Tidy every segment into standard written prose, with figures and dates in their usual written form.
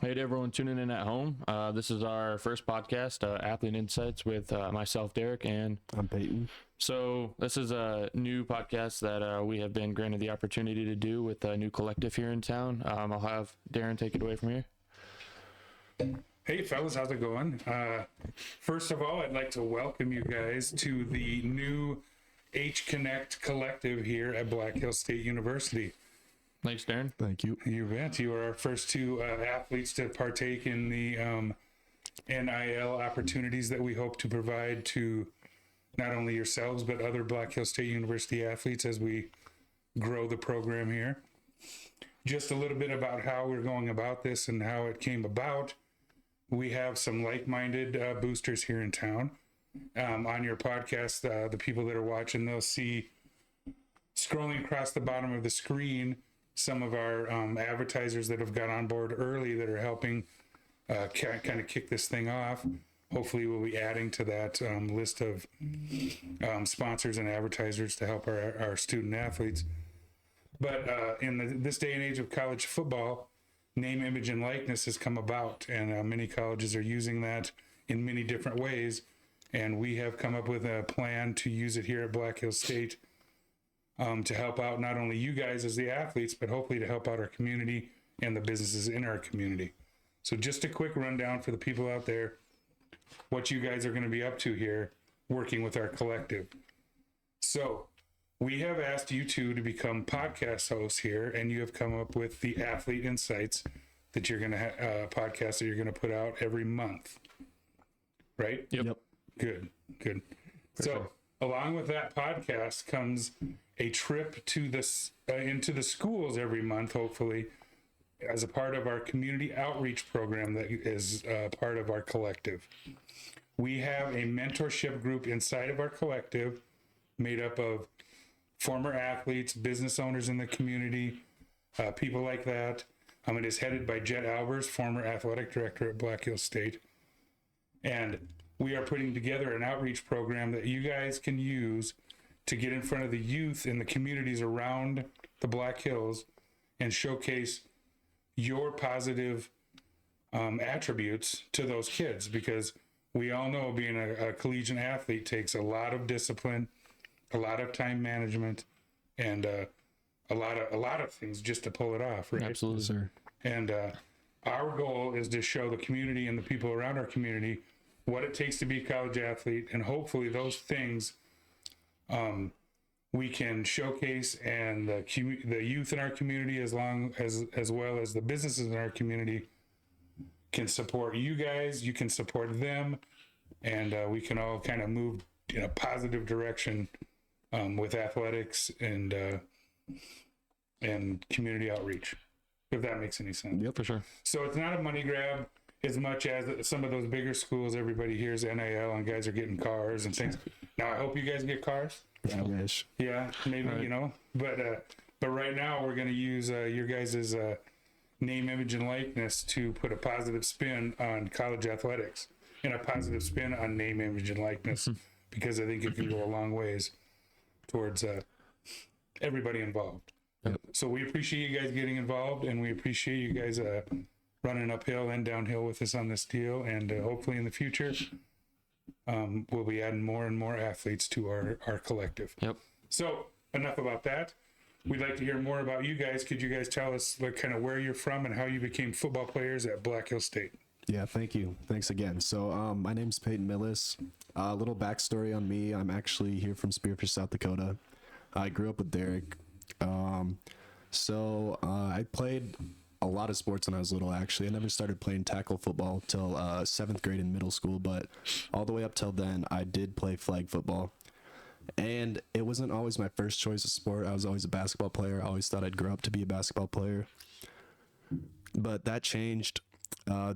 Hey to everyone tuning in at home. This is our first podcast, Athlete Insights, with myself, Derek, and I'm Peyton. So this is a new podcast that we have been granted the opportunity to do with a new collective here in town. I'll have Darren take it away from here. Hey fellas, how's it going? First of all, I'd like to welcome you guys to the new H Connect collective here at Black Hills State University. Thanks, Darren. Thank you. You bet. You are our first two athletes to partake in the NIL opportunities that we hope to provide to not only yourselves, but other Black Hills State University athletes as we grow the program here. Just a little bit about how we're going about this and how it came about. We have some like-minded boosters here in town. On your podcast, the people that are watching, they'll see scrolling across the bottom of the screen some of our advertisers that have got on board early that are helping kind of kick this thing off. Hopefully we'll be adding to that list of sponsors and advertisers to help our student athletes. But in this day and age of college football, name, image, and likeness has come about, and many colleges are using that in many different ways. And we have come up with a plan to use it here at Black Hills State to help out not only you guys as the athletes, but hopefully to help out our community and the businesses in our community. So just a quick rundown for the people out there, what you guys are going to be up to here working with our collective. So we have asked you two to become podcast hosts here, and you have come up with the Athlete Insights that you're going to podcast that you're going to put out every month, right? Yep. Good. So along with that podcast comes a trip to this into the schools every month, hopefully, as a part of our community outreach program that is part of our collective. We have a mentorship group inside of our collective made up of former athletes, business owners in the community, people like that. It is headed by Jet Albers, former athletic director at Black Hills State. And we are putting together an outreach program that you guys can use to get in front of the youth in the communities around the Black Hills and showcase your positive attributes to those kids, because we all know being a collegiate athlete takes a lot of discipline, a lot of time management, and a lot of things just to pull it off, right? Absolutely, sir. And our goal is to show the community and the people around our community what it takes to be a college athlete, and hopefully those things we can showcase, and the youth in our community, as well as the businesses in our community, can support you guys. You can support them, and we can all kind of move in a positive direction with athletics and community outreach, if that makes any sense. Yep, for sure. So it's not a money grab as much as some of those bigger schools. Everybody hears NIL and guys are getting cars and things. Now I hope you guys get cars. I wish. Yeah, maybe, right. But right now we're going to use your guys' name, image, and likeness to put a positive spin on college athletics and a positive spin on name, image, and likeness, because I think it can go a long ways towards everybody involved. Yep. So we appreciate you guys getting involved, and we appreciate you guys running uphill and downhill with us on this deal, and hopefully in the future we'll be adding more and more athletes to our collective. Yep. So enough about that. We'd like to hear more about you guys. Could you guys tell us kind of where you're from and how you became football players at Black Hills State? Yeah, thank you. Thanks again. So my name's Peyton Millis. A little backstory on me. I'm actually here from Spearfish, South Dakota. I grew up with Derek. I played a lot of sports when I was little, actually. I never started playing tackle football till 7th grade in middle school, but all the way up till then, I did play flag football. And it wasn't always my first choice of sport. I was always a basketball player. I always thought I'd grow up to be a basketball player. But that changed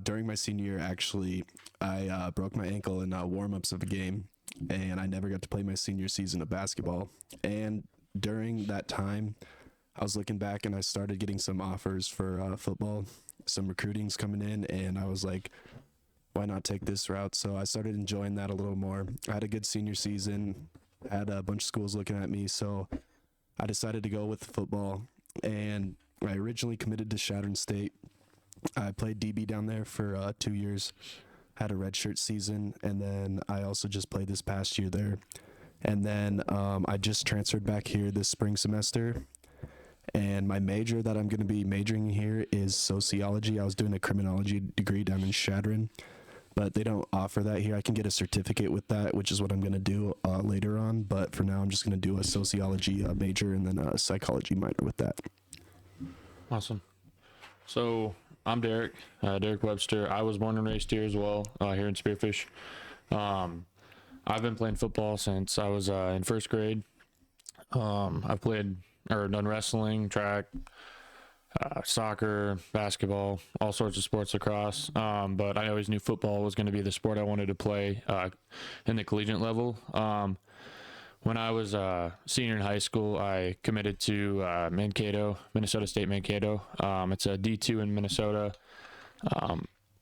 during my senior year. Actually, I broke my ankle in warm-ups of a game, and I never got to play my senior season of basketball. And during that time, I was looking back, and I started getting some offers for football, some recruitings coming in, and I was like, why not take this route? So I started enjoying that a little more. I had a good senior season, had a bunch of schools looking at me, so I decided to go with football. And I originally committed to Chadron State, I played DB down there for 2 years, had a redshirt season, and then I also just played this past year there. And then I just transferred back here this spring semester. And my major that I'm going to be majoring here is sociology. I was doing a criminology degree down in Shadron, but they don't offer that here. I can get a certificate with that, which is what I'm going to do later on. But for now, I'm just going to do a sociology major and then a psychology minor with that. Awesome. So I'm Derek, Derek Webster. I was born and raised here as well, here in Spearfish. I've been playing football since I was in first grade. I've played or done wrestling, track, soccer, basketball, all sorts of sports lacrosse. But I always knew football was going to be the sport I wanted to play in the collegiate level. When I was a senior in high school, I committed to Mankato, Minnesota State Mankato. It's a D2 in Minnesota.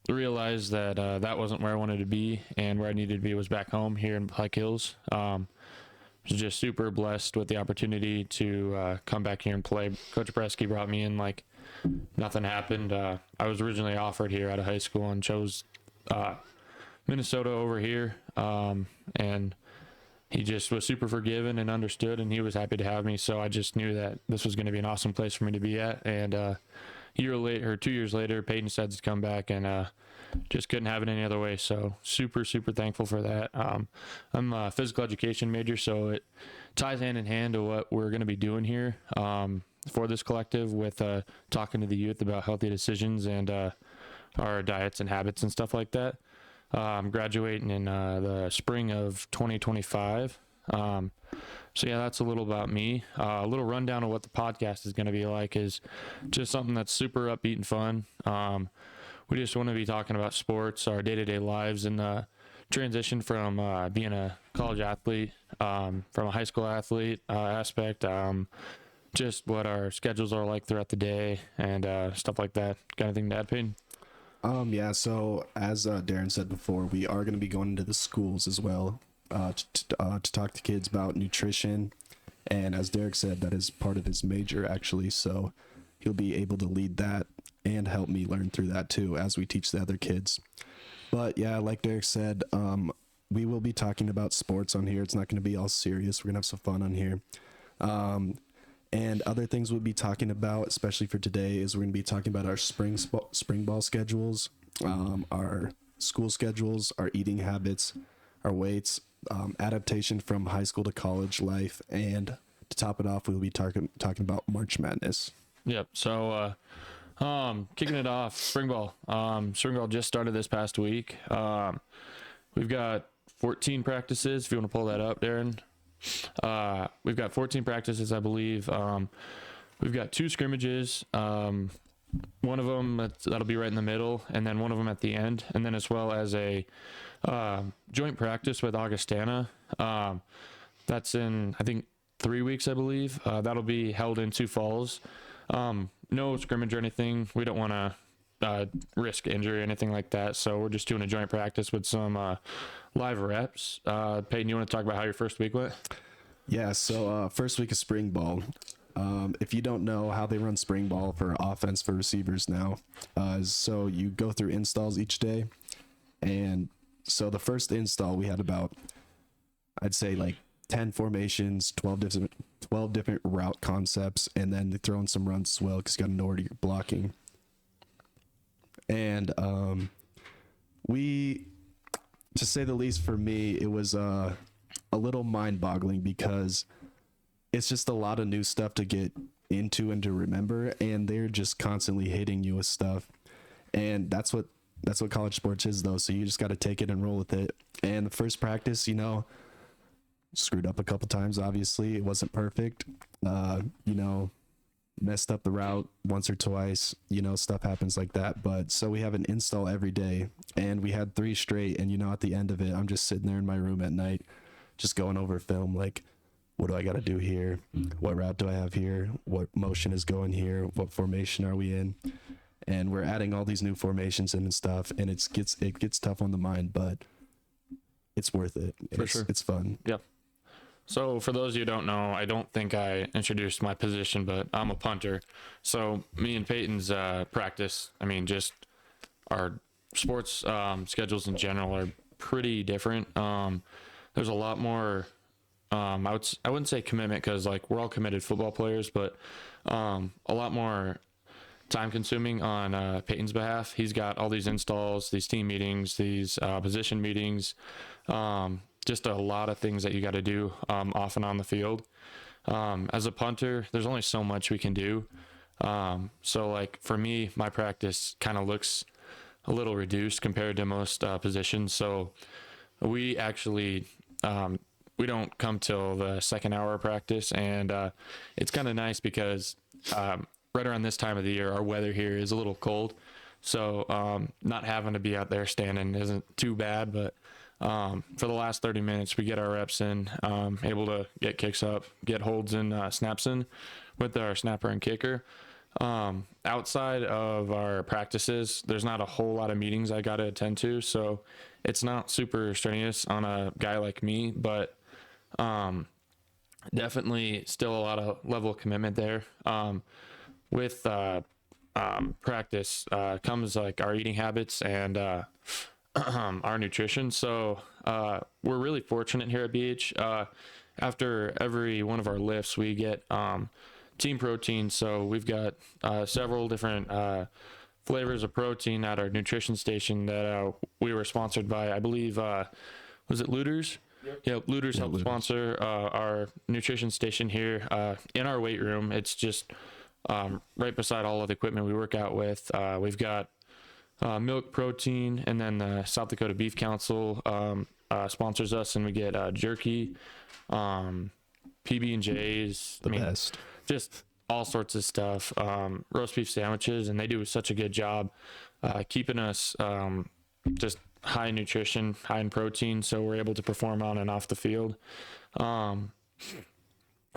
Realized that that wasn't where I wanted to be, and where I needed to be was back home here in Pike Hills. Was just super blessed with the opportunity to come back here and play. Coach Bresky brought me in like nothing happened. I was originally offered here out of high school and chose Minnesota over here. And he just was super forgiving and understood, and he was happy to have me. So I just knew that this was going to be an awesome place for me to be at. And 2 years later, Peyton decides to come back, and just couldn't have it any other way. So super, super thankful for that. I'm a physical education major, so it ties hand in hand to what we're going to be doing here for this collective with talking to the youth about healthy decisions and our diets and habits and stuff like that. I'm graduating in the spring of 2025. So yeah, that's a little about me. A little rundown of what the podcast is going to be like is just something that's super upbeat and fun. We just want to be talking about sports, our day-to-day lives, and the transition from being a college athlete, from a high school athlete aspect, just what our schedules are like throughout the day and stuff like that. Got anything to add, Peyton? Yeah, so as Darren said before, we are going to be going into the schools as well to talk to kids about nutrition. And as Derek said, that is part of his major, actually. So he'll be able to lead that and help me learn through that too as we teach the other kids. But yeah, like Derek said, we will be talking about sports on here. It's not going to be all serious. We're going to have some fun on here. And other things we'll be talking about, especially for today, is we're going to be talking about our spring ball schedules, our school schedules, our eating habits, our weights, adaptation from high school to college life, and to top it off, we'll be talking about March Madness. Yep. So kicking it off, spring ball. Spring ball just started this past week. We've got 14 practices. If you want to pull that up, Darren. We've got 14 practices, I believe. We've got 2 scrimmages. One of them that'll be right in the middle, and then one of them at the end, and then as well as a joint practice with Augustana. That's in, I think, 3 weeks, I believe. That'll be held in Sioux Falls. No scrimmage or anything. We don't want to risk injury or anything like that, so we're just doing a joint practice with some live reps. Peyton, you want to talk about how your first week went? Yeah, so first week of spring ball. If you don't know how they run spring ball for offense for receivers now, so you go through installs each day. And so the first install, we had about, I'd say like 10 formations, 12 different route concepts, and then they throw in some runs as well because you got to know where you're blocking. And to say the least, for me, it was a little mind-boggling because it's just a lot of new stuff to get into and to remember, and they're just constantly hitting you with stuff. And that's what college sports is, though, so you just got to take it and roll with it. And the first practice, screwed up a couple times, obviously. It wasn't perfect. Messed up the route once or twice, stuff happens like that. But so we have an install every day, and we had 3 straight. And, at the end of it, I'm just sitting there in my room at night, just going over film, like, what do I got to do here? What route do I have here? What motion is going here? What formation are we in? And we're adding all these new formations in and stuff, and it gets tough on the mind, but it's worth it. For sure. It's fun. Yep. So for those of you who don't know, I don't think I introduced my position, but I'm a punter. So me and Peyton's practice, I mean, just our sports schedules in general are pretty different. There's a lot more. I wouldn't say commitment because like we're all committed football players, but a lot more time consuming on Peyton's behalf. He's got all these installs, these team meetings, these position meetings, just a lot of things that you got to do off and on the field. As a punter, there's only so much we can do. So like for me, my practice kind of looks a little reduced compared to most positions. So we actually we don't come till the second hour of practice, and it's kind of nice because right around this time of the year, our weather here is a little cold. So not having to be out there standing isn't too bad, but for the last 30 minutes, we get our reps in, able to get kicks up, get holds and snaps in with our snapper and kicker. Outside of our practices, there's not a whole lot of meetings I got to attend to, so it's not super strenuous on a guy like me, but definitely still a lot of level of commitment there. With practice comes like our eating habits and our nutrition. So we're really fortunate here at BH. After every one of our lifts, we get team protein. So we've got several different flavors of protein at our nutrition station that we were sponsored by, I believe, was it Looters? Yep. Yeah, Looters helped sponsor our nutrition station here in our weight room. It's just right beside all of the equipment we work out with. We've got milk, protein, and then the South Dakota Beef Council sponsors us, and we get jerky, PB&Js. The best. Just all sorts of stuff. Roast beef sandwiches, and they do such a good job keeping us just high in nutrition, high in protein, so we're able to perform on and off the field. They're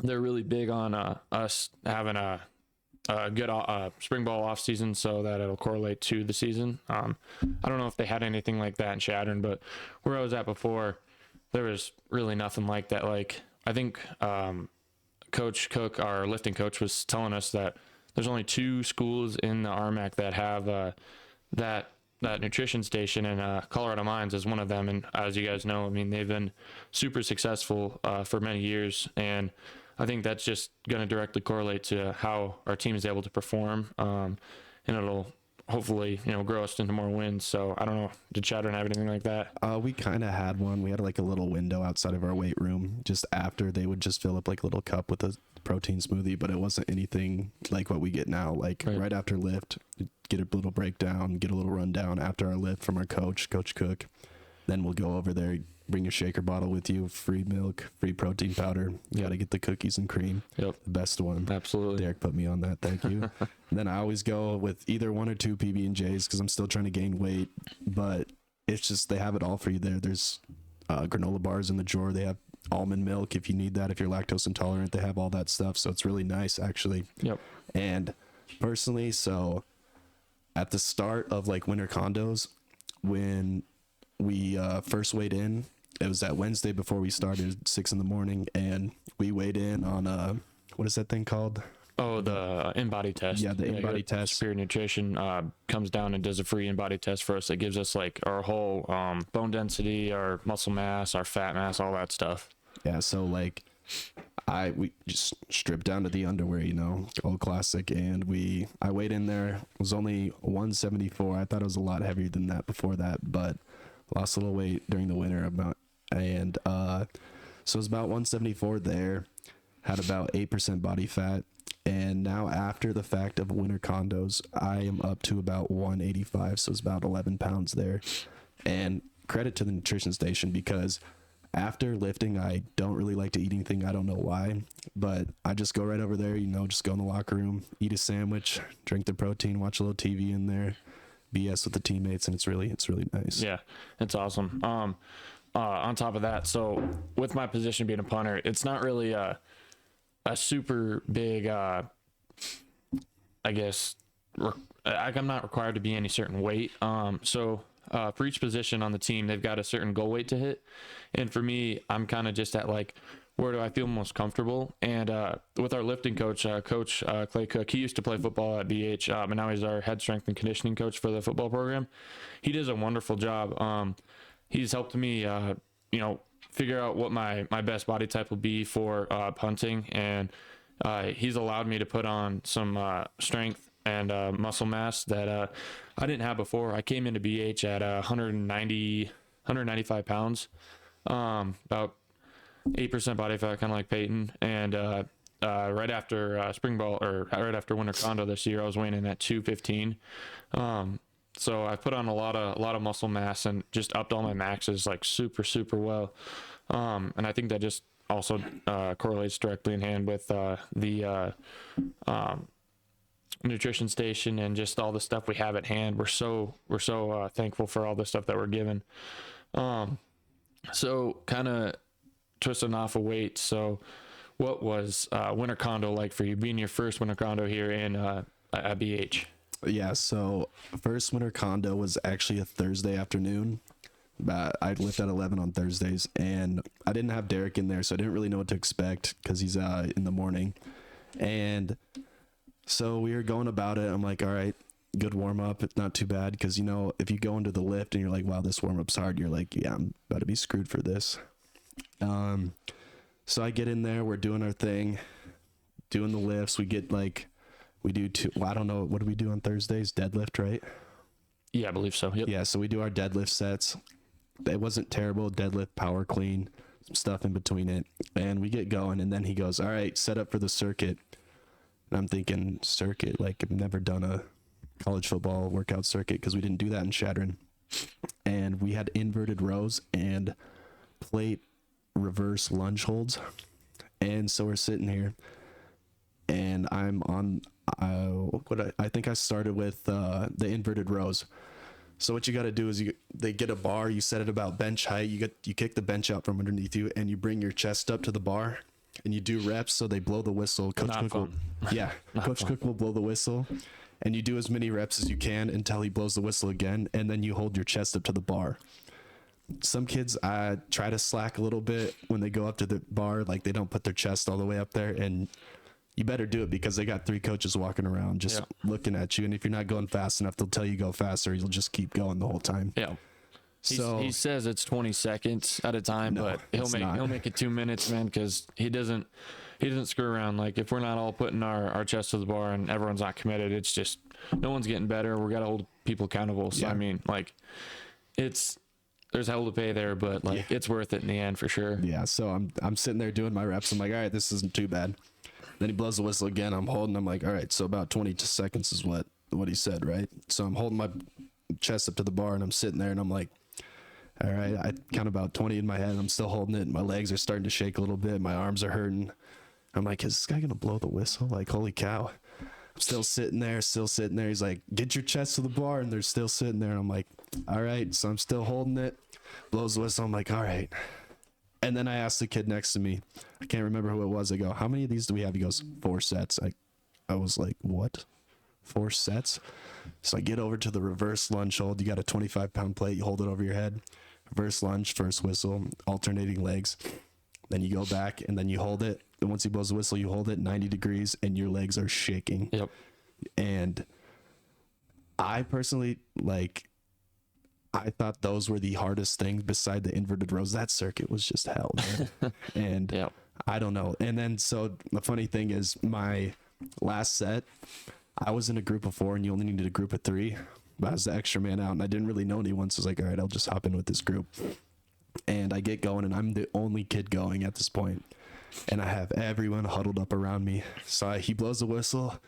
really big on us having a good spring ball off season so that it'll correlate to the season. I don't know if they had anything like that in Chadron, but where I was at before, there was really nothing like that. Like I think Coach Cook, our lifting coach, was telling us that there's only 2 schools in the RMAC that have that nutrition station, and Colorado Mines is one of them. And as you guys know, I mean, they've been super successful for many years, and I think that's just going to directly correlate to how our team is able to perform, and it'll hopefully, grow us into more wins. So I don't know, did Chadron have anything like that? We kind of had one. We had like a little window outside of our weight room just after they would just fill up like a little cup with a protein smoothie, but it wasn't anything like what we get now. Like right after lift, get a little breakdown, get a little rundown after our lift from our coach, Coach Cook. Then we'll go over there, bring your shaker bottle with you, free milk, free protein powder. You got to get the cookies and cream. Yep. The best one. Absolutely. Derek put me on that. Thank you. Then I always go with either 1 or 2 PB&Js because I'm still trying to gain weight, but it's just, they have it all for you there. There's granola bars in the drawer. They have almond milk if you need that. If you're lactose intolerant, they have all that stuff. So it's really nice actually. Yep. And personally, so at the start of like winter condos, when we first weighed in, it was that Wednesday before we started, 6 a.m, and we weighed in on what is that thing called? Oh, the in-body test. Yeah, the in-body test. Superior Nutrition comes down and does a free in-body test for us that gives us like our whole bone density, our muscle mass, our fat mass, all that stuff. Yeah, so like we just stripped down to the underwear, old classic, and I weighed in there. It was only 174. I thought it was a lot heavier than that before that, but lost a little weight during the winter so it was about 174 there, had about 8% body fat, and now after the fact of winter condos, I am up to about 185, so it's about 11 pounds there. And credit to the nutrition station, because after lifting, I don't really like to eat anything. I don't know why, but I just go right over there, just go in the locker room, eat a sandwich, drink the protein, watch a little TV in there, BS with the teammates, and it's really nice. Yeah, it's awesome. On top of that, so with my position being a punter, it's not really a super big, I guess, I'm not required to be any certain weight. So for each position on the team, they've got a certain goal weight to hit. And for me, I'm kind of just at like where do I feel most comfortable? And with our lifting coach, Coach Clay Cook, he used to play football at BH, and now he's our head strength and conditioning coach for the football program. He does a wonderful job. He's helped me, figure out what my best body type will be for punting, and he's allowed me to put on some strength and muscle mass that I didn't have before. I came into BH at 195 pounds, about 8% body fat, kind of like Peyton. And right after spring ball, or right after winter condo this year, I was weighing in at 215. So I put on a lot of muscle mass and just upped all my maxes like super, super well. And I think that just also correlates directly in hand with the nutrition station and just all the stuff we have at hand. We're so thankful for all the stuff that we're given. So kind of twisting off of weight. So what was winter condo like for you, being your first winter condo here in at BH? Yeah, so first winter condo was actually a Thursday afternoon. I lift at 11 on Thursdays, and I didn't have Derek in there, so I didn't really know what to expect because he's in the morning. And so we were going about it. I'm like, all right, good warm up. It's not too bad because, if you go into the lift and you're like, wow, this warm up's hard, you're like, yeah, I'm about to be screwed for this. So I get in there, we're doing our thing, doing the lifts. We do I don't know, what do we do on Thursdays? Deadlift, right? Yeah, I believe so. Yep. Yeah, so we do our deadlift sets. It wasn't terrible. Deadlift, power clean, some stuff in between it. And we get going, and then he goes, all right, set up for the circuit. And I'm thinking, circuit? Like, I've never done a college football workout circuit because we didn't do that in Shadron. And we had inverted rows and plate reverse lunge holds. And so we're sitting here, and I'm on I think I started with the inverted rows. So what you got to do is they get a bar, you set it about bench height, you kick the bench out from underneath you, and you bring your chest up to the bar, and you do reps. So they blow the whistle. Coach Cook will blow the whistle, and you do as many reps as you can until he blows the whistle again, and then you hold your chest up to the bar. Some kids try to slack a little bit when they go up to the bar, like they don't put their chest all the way up there, and you better do it because they got 3 coaches walking around just looking at you. And if you're not going fast enough, they'll tell you go faster. You'll just keep going the whole time. Yeah. So he says it's 20 seconds at a time, but he'll make it 2 minutes, man, because he doesn't screw around. Like if we're not all putting our chest to the bar and everyone's not committed, it's just no one's getting better. We got to hold people accountable. So I mean, like there's hell to pay there, but it's worth it in the end for sure. Yeah. So I'm sitting there doing my reps. I'm like, all right, this isn't too bad. Then he blows the whistle again. I'm holding. I'm like, all right, so about 20 seconds is what he said, right? So I'm holding my chest up to the bar, and I'm sitting there, and I'm like, all right, I count about 20 in my head. I'm still holding it. And my legs are starting to shake a little bit. My arms are hurting. I'm like, is this guy gonna blow the whistle? Like, holy cow! I'm still sitting there. He's like, get your chest to the bar, and they're still sitting there. And I'm like, all right. So I'm still holding it. Blows the whistle. I'm like, all right. And then I asked the kid next to me, I can't remember who it was. I go, how many of these do we have? He goes, 4 sets. I was like, what? 4 sets? So I get over to the reverse lunge hold. You got a 25-pound plate. You hold it over your head. Reverse lunge, first whistle, alternating legs. Then you go back, and then you hold it. And once he blows the whistle, you hold it 90 degrees, and your legs are shaking. Yep. And I personally, I thought those were the hardest things beside the inverted rows. That circuit was just hell, man. And I don't know. And then, so the funny thing is, my last set, I was in a group of 4, and you only needed a group of 3. But I was the extra man out, and I didn't really know anyone. So I was like, all right, I'll just hop in with this group. And I get going, and I'm the only kid going at this point. And I have everyone huddled up around me. So he blows the whistle.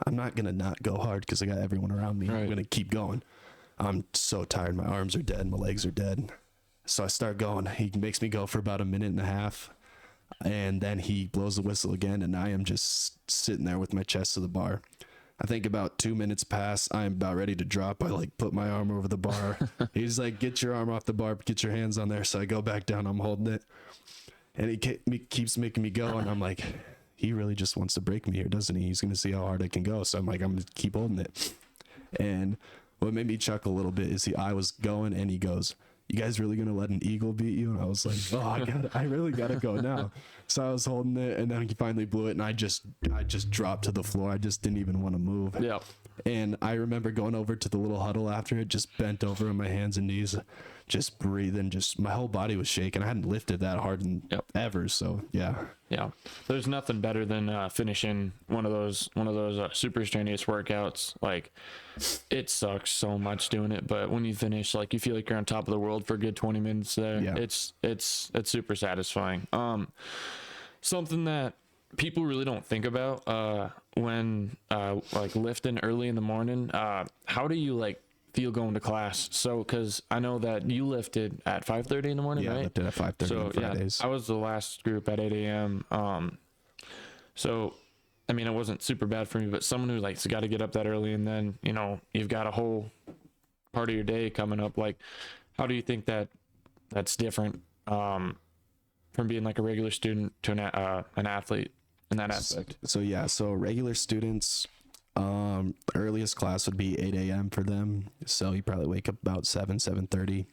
I'm not going to not go hard because I got everyone around me. Right. I'm going to keep going. I'm so tired. My arms are dead. My legs are dead. So I start going. He makes me go for about 1.5 minutes. And then he blows the whistle again. And I am just sitting there with my chest to the bar. I think about 2 minutes pass. I'm about ready to drop. I put my arm over the bar. He's like, get your arm off the bar. Get your hands on there. So I go back down. I'm holding it. And he keeps making me go. And I'm like, he really just wants to break me here, doesn't he? He's going to see how hard I can go. So I'm like, I'm going to keep holding it. And what made me chuckle a little bit is I was going, and he goes, you guys really gonna let an eagle beat you? And I was like, oh, I really gotta go now. So I was holding it, and then he finally blew it, and I just dropped to the floor. I just didn't even want to move. Yeah. And I remember going over to the little huddle after it, just bent over on my hands and knees, just breathing. Just my whole body was shaking. I hadn't lifted that hard in ever. So yeah. There's nothing better than finishing one of those super strenuous workouts. Like, it sucks so much doing it, but when you finish, like, you feel like you're on top of the world for a good 20 minutes there. Yeah. It's super satisfying. Something that people really don't think about when like lifting early in the morning. How do you like feel going to class? So, because I know that you lifted at 5:30 in the morning, right? I lifted at 5:30 so, on Fridays. I was the last group at 8 a.m. So, I mean, it wasn't super bad for me, but someone who like's got to get up that early, and then, you know, you've got a whole part of your day coming up. Like, how do you think that's different from being like a regular student to an athlete in that aspect? So regular students, earliest class would be 8 a.m. for them. So you probably wake up about 7:30.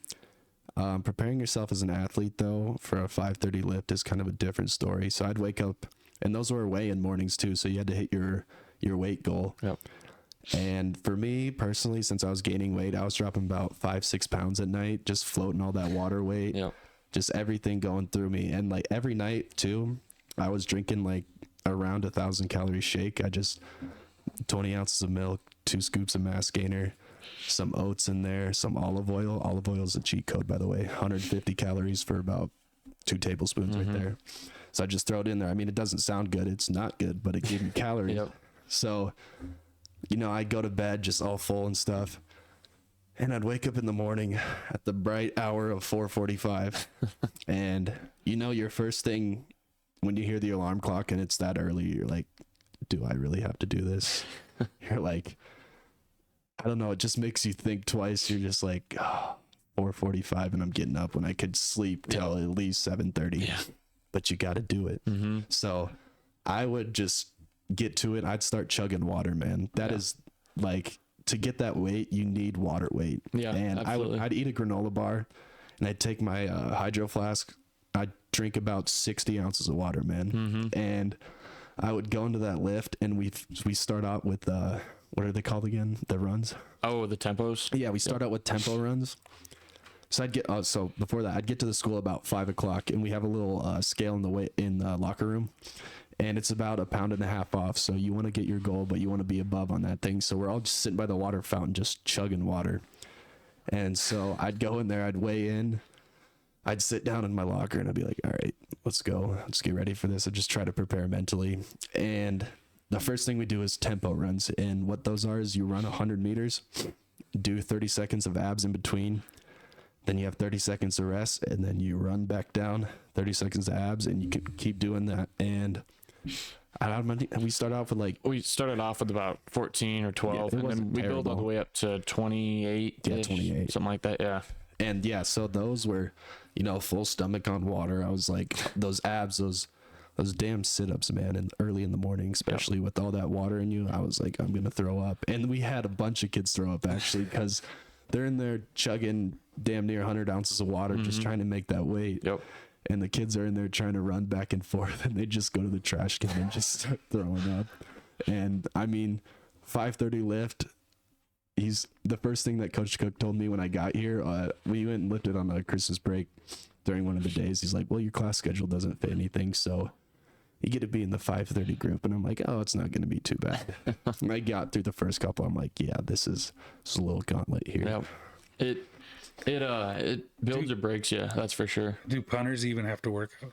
Preparing yourself as an athlete, though, for a 5:30 lift is kind of a different story. So I'd wake up, and those were weigh-in mornings too. So you had to hit your weight goal. Yep. And for me personally, since I was gaining weight, I was dropping about 5-6 pounds at night, just floating all that water weight, just everything going through me. And like every night too, I was drinking like around 1,000 calorie shake. I just 20 ounces of milk, 2 scoops of mass gainer, some oats in there, some olive oil. Olive oil is a cheat code, by the way. 150 calories for about 2 tablespoons right there. So I just throw it in there. I mean, it doesn't sound good. It's not good, but it gave me calories. So, you know, I'd go to bed just all full and stuff. And I'd wake up in the morning at the bright hour of 4:45. And, you know, your first thing when you hear the alarm clock and it's that early, you're like, do I really have to do this? You're like, I don't know. It just makes you think twice. You're just like, 4:45 and I'm getting up when I could sleep till at least 7:30. But you got to do it. So I would just get to it. I'd start chugging water, man. That is like, to get that weight, you need water weight. And absolutely. I'd eat a granola bar, and I'd take my hydro flask. I'd drink about 60 ounces of water, man. And I would go into that lift, and we start out with what are they called again? The runs? Oh, the tempos? Yeah, we start out with tempo runs. So I'd get so before that, I'd get to the school about 5 o'clock, and we have a little scale in the locker room, and it's about 1.5 pounds off. So you want to get your goal, but you want to be above on that thing. So we're all just sitting by the water fountain, just chugging water. And so I'd go in there, I'd weigh in, I'd sit down in my locker, and I'd be like, all right, let's go. Let's get ready for this. I'd just try to prepare mentally. And the first thing we do is tempo runs. And what those are is you run 100 meters, do 30 seconds of abs in between. Then you have 30 seconds of rest, and then you run back down, 30 seconds of abs, and you can keep doing that. And we start off with we started off with about 14 or 12, and then we built all the way up to 28. Yeah, 28. Something like that, yeah. And yeah, so those were, you know, full stomach on water. I was like, those abs, those damn sit-ups, man, and early in the morning, especially with all that water in you, I was like, I'm going to throw up. And we had a bunch of kids throw up, actually, because they're in there chugging damn near 100 ounces of water, just trying to make that weight. And the kids are in there trying to run back and forth, and they just go to the trash can and just start throwing up. And I mean, 5:30 lift. The first thing that Coach Cook told me when I got here, we went and lifted on a Christmas break during one of the days. He's like, well, your class schedule doesn't fit anything, so you get to be in the 5:30 group. And I'm like, oh, it's not going to be too bad. And I got through the first couple. I'm like, yeah, this is a little gauntlet here. It builds or breaks you, that's for sure. Do punters even have to work out?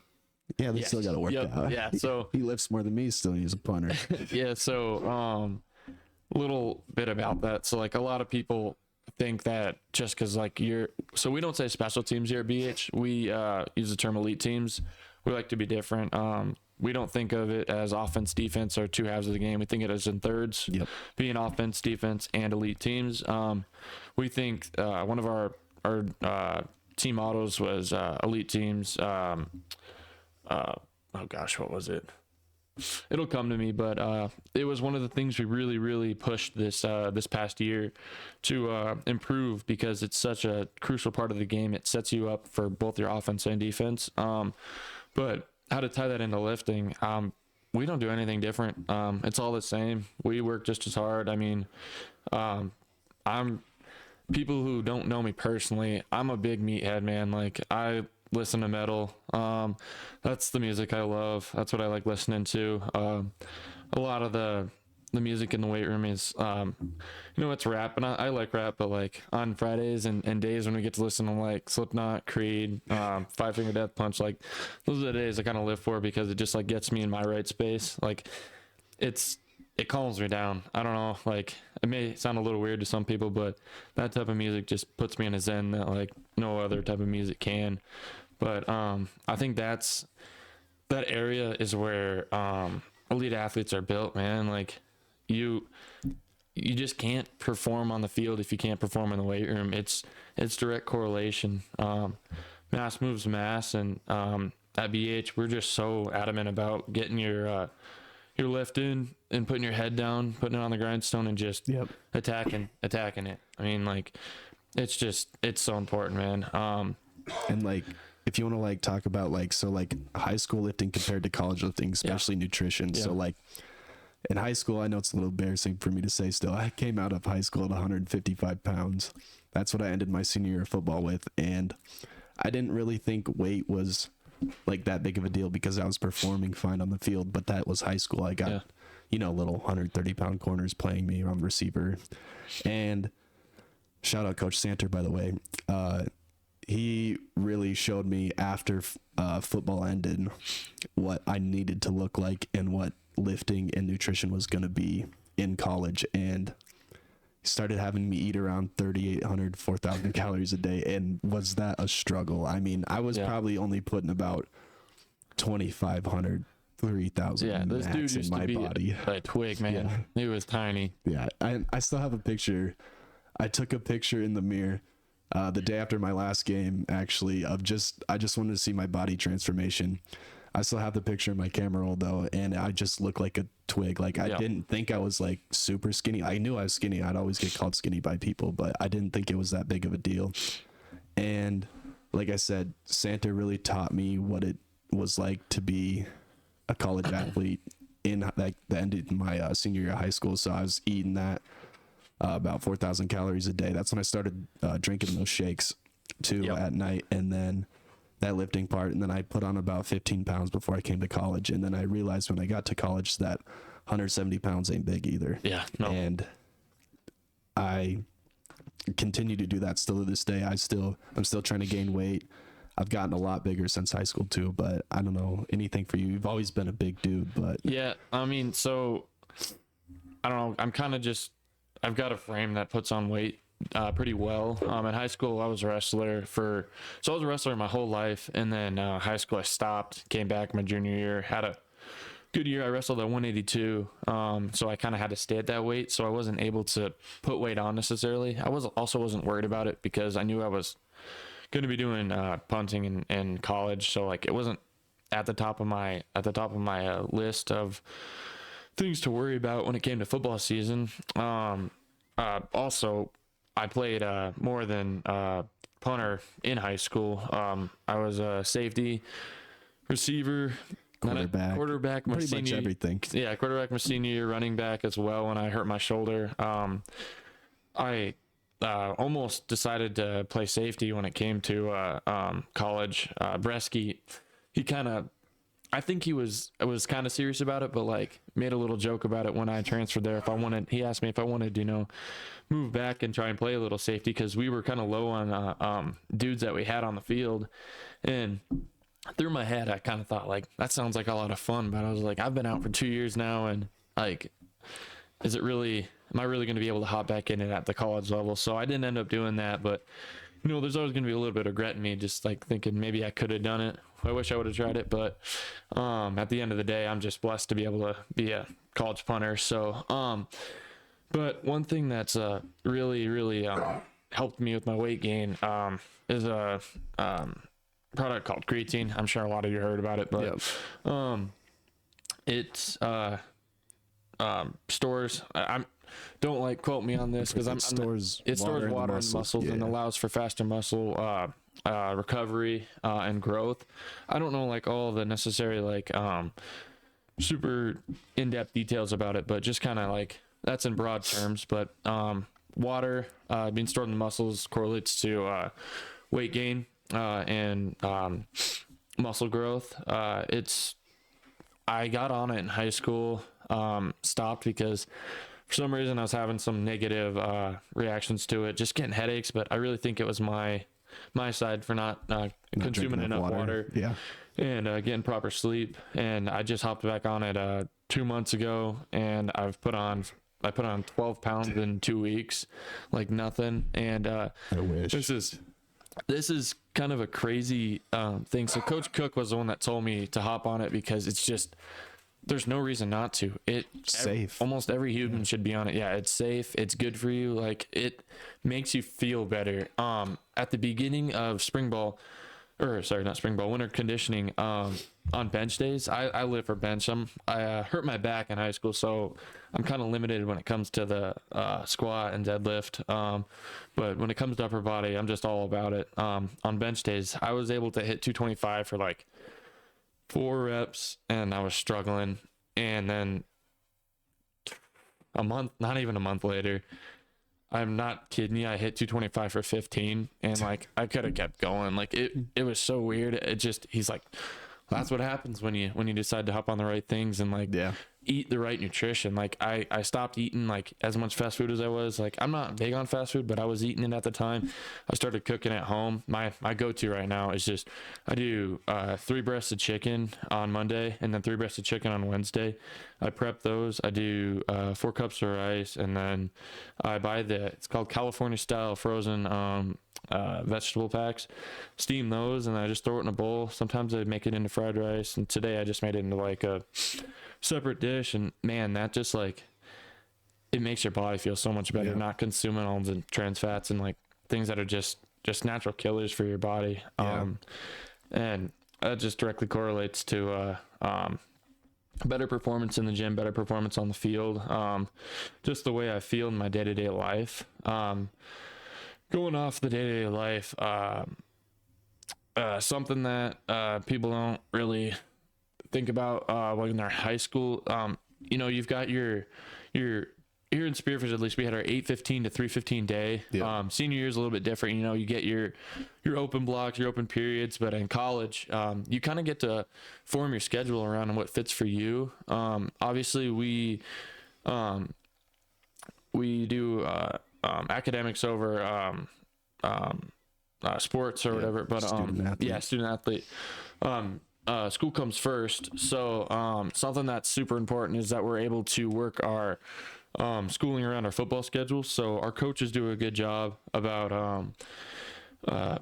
Yeah, they still got to work out. Yeah, so he lifts more than me still, and he's a punter. So little bit about that. So like a lot of people think that just because like so we don't say special teams here at BH. We use the term elite teams. We like to be different. We don't think of it as offense, defense, or two halves of the game. We think it as in thirds, being offense, defense, and elite teams. We think one of our team mottos was elite teams. Oh gosh, what was it? it'll come to me. But it was one of the things we really, really pushed this past year to improve, because it's such a crucial part of the game. It sets you up for both your offense and defense. But how to tie that into lifting? We don't do anything different. It's all the same. We work just as hard. I mean, I'm people who don't know me personally. I'm a big meathead, man. Like, I listen to metal. That's the music I love. That's what I like listening to. A lot of the music in the weight room is, it's rap, and I like rap, but like on Fridays and days when we get to listen to like Slipknot, Creed, Five Finger Death Punch, like those are the days I kind of live for, because it just like gets me in my right space. Like it calms me down. I don't know, like it may sound a little weird to some people, but that type of music just puts me in a zen that like no other type of music can. But I think that area is where elite athletes are built, man. Like you just can't perform on the field if you can't perform in the weight room. It's direct correlation. Mass moves mass, and at BH we're just so adamant about getting your lift in and putting your head down, putting it on the grindstone, and just attacking it. I mean, like it's so important, man. And like, if you want to like talk about like, so like high school lifting compared to college lifting, especially nutrition. So like in high school, I know it's a little embarrassing for me to say still, I came out of high school at 155 pounds. That's what I ended my senior year of football with. And I didn't really think weight was like that big of a deal because I was performing fine on the field, but that was high school. I got, little 130-pound corners playing me on receiver. And shout out Coach Santer, by the way. He really showed me after football ended what I needed to look like and what lifting and nutrition was going to be in college. And he started having me eat around 3,800, 4,000 calories a day. And was that a struggle? I mean, I was probably only putting about 2,500, 3,000 this dude max used in my to be body. a twig, man. He was tiny. Yeah, I still have a picture. I took a picture in the mirror the day after my last game, actually, of I just wanted to see my body transformation. I still have the picture in my camera roll though, and I just look like a twig. Like I didn't think I was like super skinny. I knew I was skinny. I'd always get called skinny by people, but I didn't think it was that big of a deal. And like I said, Santa really taught me what it was like to be a college athlete in like the end of my senior year of high school. So I was eating that about 4,000 calories a day. That's when I started drinking those shakes too at night, and then that lifting part, and then I put on about 15 pounds before I came to college, and then I realized when I got to college that 170 pounds ain't big either. And I continue to do that still to this day. I'm still trying to gain weight. I've gotten a lot bigger since high school too, but I don't know anything for you. You've always been a big dude, but I mean, so I don't know. I'm kind of just, I've got a frame that puts on weight pretty well. In high school, I was a wrestler so I was a wrestler my whole life, and then high school I stopped, came back my junior year, had a good year. I wrestled at 182, so I kind of had to stay at that weight, so I wasn't able to put weight on necessarily. I wasn't worried about it because I knew I was going to be doing punting in college, so like it wasn't at the top of my list of things to worry about when it came to football season. Also, I played more than punter in high school. I was a safety, receiver, quarterback, my pretty senior, much everything. Yeah, quarterback my senior year, running back as well when I hurt my shoulder. I almost decided to play safety when it came to college. Bresky, I think he was kind of serious about it, but like made a little joke about it when I transferred there. He asked me if I wanted to, move back and try and play a little safety, because we were kind of low on dudes that we had on the field. And through my head, I kind of thought like, that sounds like a lot of fun, but I was like, I've been out for 2 years now, and like, am I really going to be able to hop back in it at the college level? So I didn't end up doing that, but there's always going to be a little bit of regret in me, just like thinking maybe I could have done it. I wish I would have tried it, but at the end of the day, I'm just blessed to be able to be a college punter. So, but one thing that's really, really helped me with my weight gain is a product called creatine. I'm sure a lot of you heard about it, but It stores. I'm don't like quote me on this because It stores it stores water in the water in muscles, muscles and yeah. allows for faster muscle recovery and growth. I don't know like all the necessary like super in-depth details about it, but just kind of like that's in broad terms. But water being stored in the muscles correlates to weight gain and muscle growth. I got on it in high school, stopped because for some reason I was having some negative reactions to it, just getting headaches. But I really think it was my side for not consuming drinking enough water. Yeah. And getting proper sleep. And I just hopped back on it 2 months ago, and I put on 12 pounds in 2 weeks, like nothing. And I wish. this is kind of a crazy thing. So Coach Cook was the one that told me to hop on it because it's just there's no reason not to. Safe. Almost every human should be on it. Yeah, it's safe. It's good for you. Like it makes you feel better. At the beginning of winter conditioning, on bench days, I live for bench. I hurt my back in high school, so I'm kind of limited when it comes to the squat and deadlift. But when it comes to upper body, I'm just all about it. On bench days, I was able to hit 225 for like 4 reps, and I was struggling. And then not even a month later, I'm not kidding you, I hit 225 for 15, and like I could have kept going. Like it was so weird. He's like, that's what happens when you decide to hop on the right things and like eat the right nutrition. Like I stopped eating like as much fast food as I was. Like I'm not big on fast food, but I was eating it at the time. I started cooking at home. My go-to right now is just I do 3 breasts of chicken on Monday and then 3 breasts of chicken on Wednesday. I prep those. I do 4 cups of rice, and then I buy it's called California style frozen vegetable packs, steam those, and I just throw it in a bowl. Sometimes I make it into fried rice, and today I just made it into like a separate dish. And man, that just like it makes your body feel so much better, not consuming all the trans fats and like things that are just natural killers for your body. And that just directly correlates to better performance in the gym, better performance on the field, just the way I feel in my day-to-day life. Going off the day-to-day life, something that people don't really think about when they're high school. You've got your here in Spearfish, at least we had our 8:15 to 3:15 day. Senior year is a little bit different. You get your open blocks, your open periods, but in college, you kind of get to form your schedule around what fits for you. Obviously, we do academics over sports or whatever, but student athlete. School comes first. So something that's super important is that we're able to work our schooling around our football schedule. So our coaches do a good job about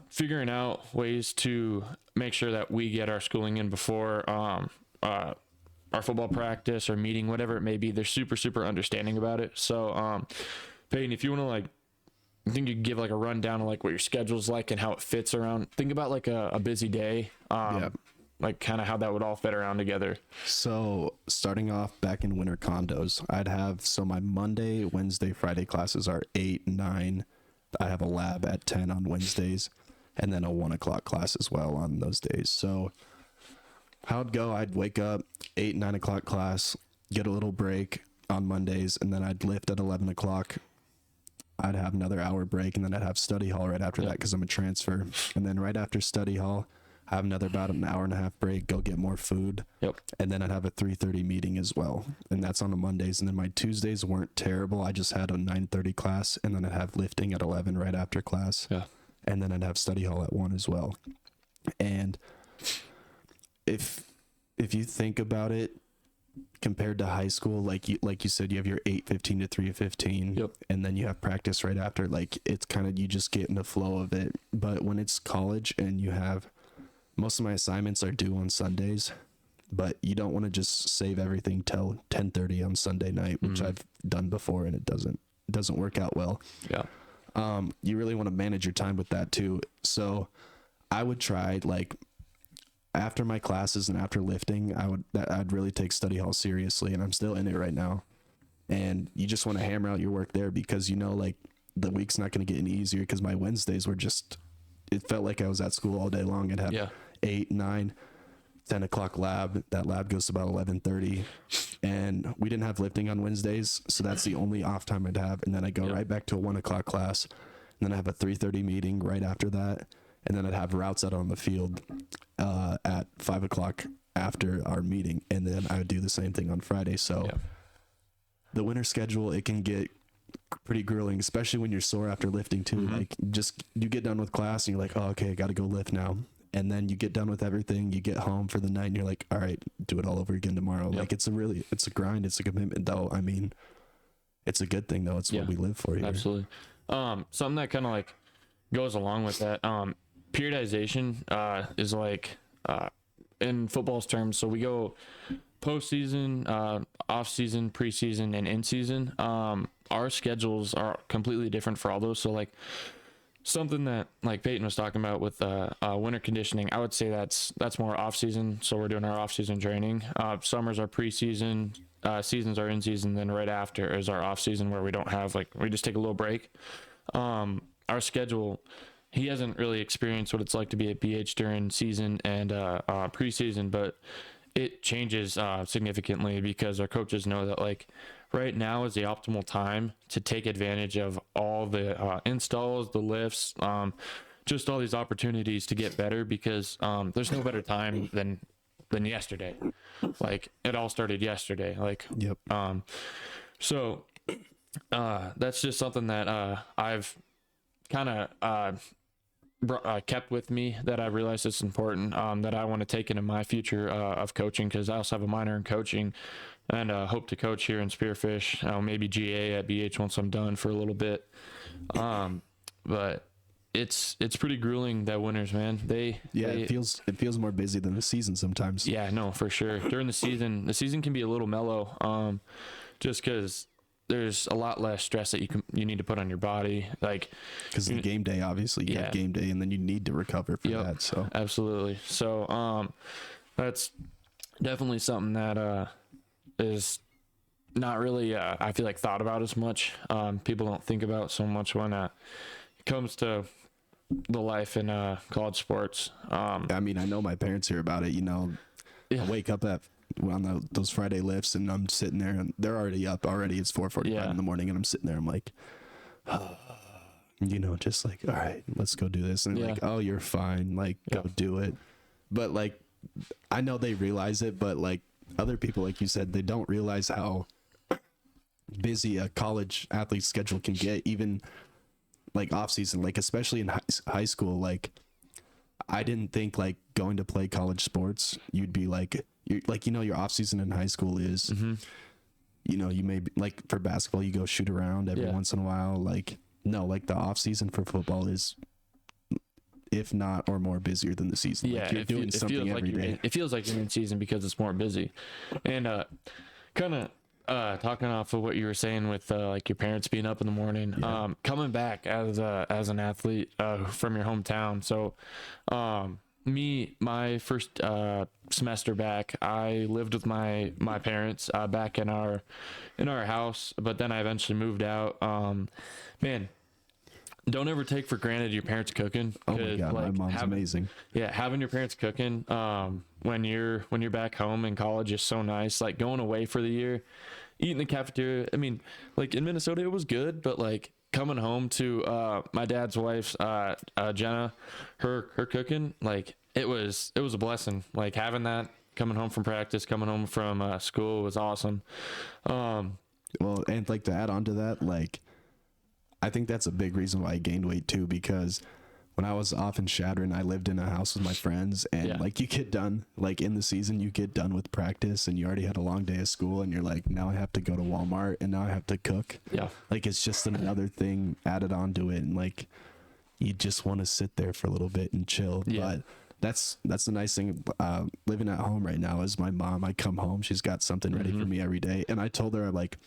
figuring out ways to make sure that we get our schooling in before our football practice or meeting, whatever it may be. They're super, super understanding about it. So Peyton, if you want to I think you can give like a rundown of like what your schedule's like and how it fits around. Think about like a busy day. Like kind of how that would all fit around together. So starting off back in winter condos, my Monday, Wednesday, Friday classes are 8, 9. I have a lab at 10 on Wednesdays, and then a 1 o'clock class as well on those days. So how it'd go, I'd wake up 8, 9 o'clock class, get a little break on Mondays, and then I'd lift at 11 o'clock. I'd have another hour break, and then I'd have study hall right after that because I'm a transfer. And then right after study hall, I have another about an hour and a half break, go get more food. And then I'd have a 3:30 meeting as well. And that's on the Mondays. And then my Tuesdays weren't terrible. I just had a 9:30 class, and then I'd have lifting at 11 right after class. And then I'd have study hall at 1 as well. And if you think about it, compared to high school, like you said, you have your 8:15 to 3:15, and then you have practice right after. Like it's kind of, you just get in the flow of it. But when it's college and you have, most of my assignments are due on Sundays, but you don't want to just save everything till 10:30 on Sunday night, which I've done before, and it doesn't work out well. You really want to manage your time with that too. So I would try, like, after my classes and after lifting, I'd really take study hall seriously, and I'm still in it right now. And you just want to hammer out your work there because like the week's not going to get any easier, because my Wednesdays were just, it felt like I was at school all day long. I'd have 8, 9, 10 o'clock lab. That lab goes to about 11:30, and we didn't have lifting on Wednesdays, so that's the only off time I'd have. And then I go right back to a 1 o'clock class, and then I have a 3:30 meeting right after that, and then I'd have routes out on the field at 5 o'clock after our meeting, and then I would do the same thing on Friday. So the winter schedule, it can get pretty grueling, especially when you're sore after lifting too. Like just you get done with class and you're like, oh, okay, I got to go lift now. And then you get done with everything, you get home for the night, and you're like, all right, do it all over again tomorrow. Like it's a grind, it's a commitment though. I mean, it's a good thing though. It's what we live for here. Absolutely. Something that kind of like goes along with that, periodization is like in football's terms. So we go postseason, off season, preseason, and in season. Our schedules are completely different for all those. So like something that like Peyton was talking about with winter conditioning, I would say that's more off season. So we're doing our off season training. Summers are preseason, seasons are in season. Then right after is our off season, where we don't have we just take a little break. Our schedule, he hasn't really experienced what it's like to be at BH during season and preseason, but it changes significantly because our coaches know that like right now is the optimal time to take advantage of all the installs, the lifts, just all these opportunities to get better, because there's no better time than yesterday. Like it all started yesterday. Like, so that's just something that I've kind of kept with me, that I realized it's important, that I want to take into my future of coaching, because I also have a minor in coaching and hope to coach here in Spearfish, maybe GA at BH once I'm done for a little bit. But it's pretty grueling that winters, man. It feels more busy than the season sometimes. Yeah, no, for sure. During the season can be a little mellow, just because there's a lot less stress that you need to put on your body, like because the game day, obviously you have game day, and then you need to recover for that. So absolutely. So that's definitely something that is not really I feel like thought about as much. People don't think about so much when it comes to the life in college sports. I mean, I know my parents hear about it. I wake up on those Friday lifts, and I'm sitting there, and they're already up. Already, it's 4:45 in the morning, and I'm sitting there. I'm like, just like, all right, let's go do this. And like, oh, you're fine. Like, go do it. But like, I know they realize it, but like other people, like you said, they don't realize how busy a college athlete schedule can get, even like off season, like especially in high school. Like, I didn't think like going to play college sports, you'd be like, your off season in high school is, you may be, like for basketball, you go shoot around every once in a while. Like, no, like the off season for football is, if not or more busier than the season. Yeah, like you're doing something every day. It feels like you're in season because it's more busy. And kind of talking off of what you were saying with like your parents being up in the morning, coming back as an athlete from your hometown. So my first semester back, I lived with my parents back in our house, but then I eventually moved out. Man, don't ever take for granted your parents cooking. Oh my God, my mom's amazing. Yeah, having your parents cooking when you're back home in college is so nice. Like going away for the year, eating the cafeteria. I mean, like in Minnesota it was good, but like coming home to my dad's wife's Jenna, her cooking, like it was a blessing. Like having that, coming home from practice, coming home from school was awesome. Well, and like to add on to that, like I think that's a big reason why I gained weight too, because when I was off in Shadron, I lived in a house with my friends, and like you get done, like in the season, you get done with practice and you already had a long day of school, and you're like, now I have to go to Walmart and now I have to cook. Yeah. Like it's just another thing added onto it. And like, you just want to sit there for a little bit and chill. Yeah. But that's the nice thing living at home right now is my mom, I come home, she's got something ready for me every day. And I told her like,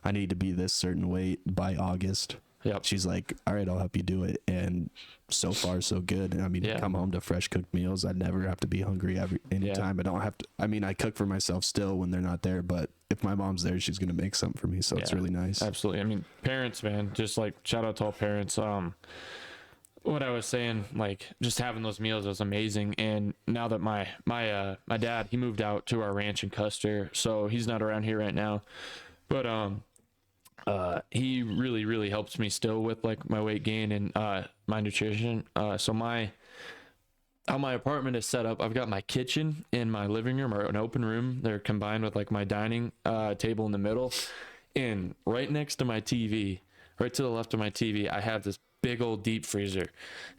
I need to be this certain weight by August. Yep. She's like, all right, I'll help you do it. And so far, so good. I mean, Yeah. come home to fresh cooked meals. I never have to be hungry anytime. I don't have to. I mean, I cook for myself still when they're not there, but if my mom's there, she's going to make something for me. So it's Yeah. really nice. Absolutely. I mean, parents, man, just like shout out to all parents. What I was saying, like just having those meals was amazing. And now that my dad, he moved out to our ranch in Custer, so he's not around here right now. But he really helps me still with like my weight gain and my nutrition. So how my apartment is set up, I've got my kitchen and my living room, or an open room. They're combined with like my dining table in the middle, and right next to my TV, right to the left of my TV, I have this big old deep freezer,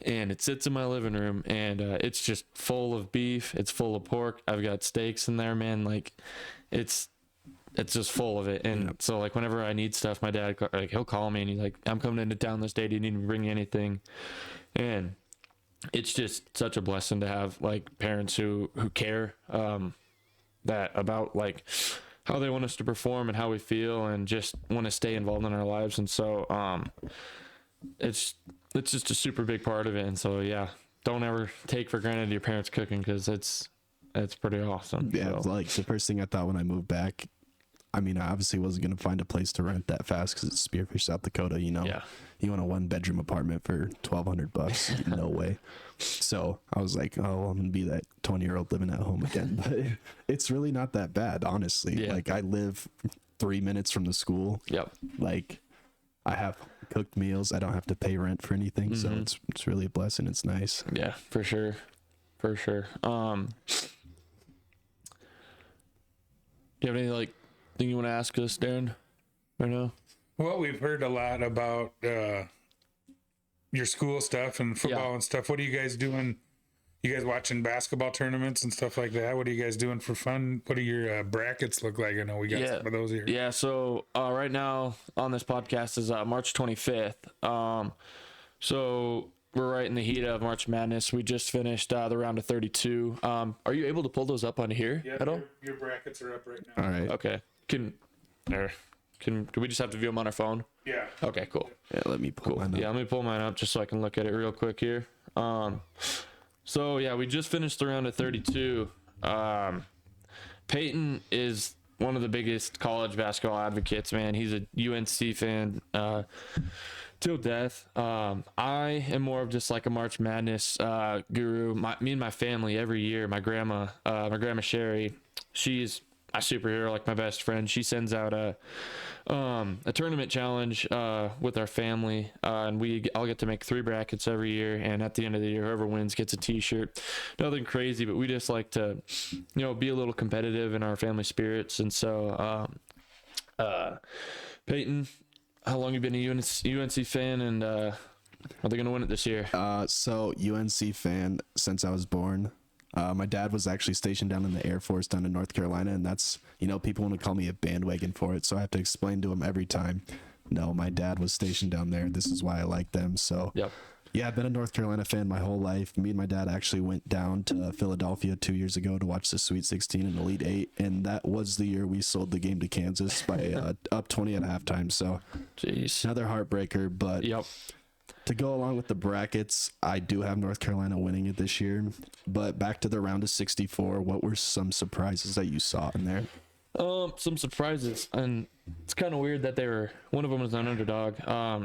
and it sits in my living room, and it's just full of beef. It's full of pork. I've got steaks in there, man. Like it's just full of it. And so like whenever I need stuff, my dad, like, he'll call me and he's like, I'm coming into town this day. Do you need me to bring you anything? And it's just such a blessing to have like parents who care that about like how they want us to perform and how we feel, and just want to stay involved in our lives. And so it's just a super big part of it. And so yeah, don't ever take for granted your parents cooking, because it's pretty awesome. Yeah, So, like the first thing I thought when I moved back, I mean, I obviously wasn't going to find a place to rent that fast because it's Spearfish, South Dakota, you know. yeah. You want a 1-bedroom apartment for $1,200? No way. So I was like, oh, I'm going to be that 20-year-old living at home again. But it's really not that bad, honestly. Yeah. Like, I live 3 minutes from the school. Yep. Like, I have cooked meals. I don't have to pay rent for anything. So Mm-hmm. it's really a blessing. It's nice. Yeah, for sure. For sure. Do you have any like thing you want to ask us, Darren, right now? Well, we've heard a lot about your school stuff and football Yeah. and stuff. What are you guys doing? You guys watching basketball tournaments and stuff like that? What are you guys doing for fun? What do your brackets look like? I know we got some of those here. Yeah, so right now on this podcast is March 25th. So we're right in the heat of March Madness. We just finished the round of 32. Are you able to pull those up on here at all? Your brackets are up right now. All right. Okay. Can we just have to view them on our phone? Yeah. Okay, cool. Yeah, let me pull mine up. Yeah, let me pull mine up just so I can look at it real quick here. So yeah, we just finished the round of 32. Peyton is one of the biggest college basketball advocates, man. He's a UNC fan till death. I am more of just like a March Madness guru. Me and my family every year. My grandma Sherry, she's a superhero, like my best friend. She sends out a tournament challenge with our family, and I'll get to make 3 brackets every year, and at the end of the year, whoever wins gets a t-shirt. Nothing crazy, but we just like to be a little competitive in our family spirits. And so Peyton, how long you been a UNC fan, and are they gonna win it this year? So UNC fan since I was born. My dad was actually stationed down in the Air Force down in North Carolina, and that's, people want to call me a bandwagon for it, so I have to explain to him every time, no, my dad was stationed down there. This is why I like them. So Yep. yeah, I've been a North Carolina fan my whole life. Me and my dad actually went down to Philadelphia 2 years ago to watch the Sweet 16 and Elite 8, and that was the year we sold the game to Kansas by up 20 at halftime. So Jeez. another heartbreaker, but Yep. to go along with the brackets, I do have North Carolina winning it this year. But back to the round of 64, what were some surprises that you saw in there? Some surprises, and it's kind of weird that one of them was an underdog.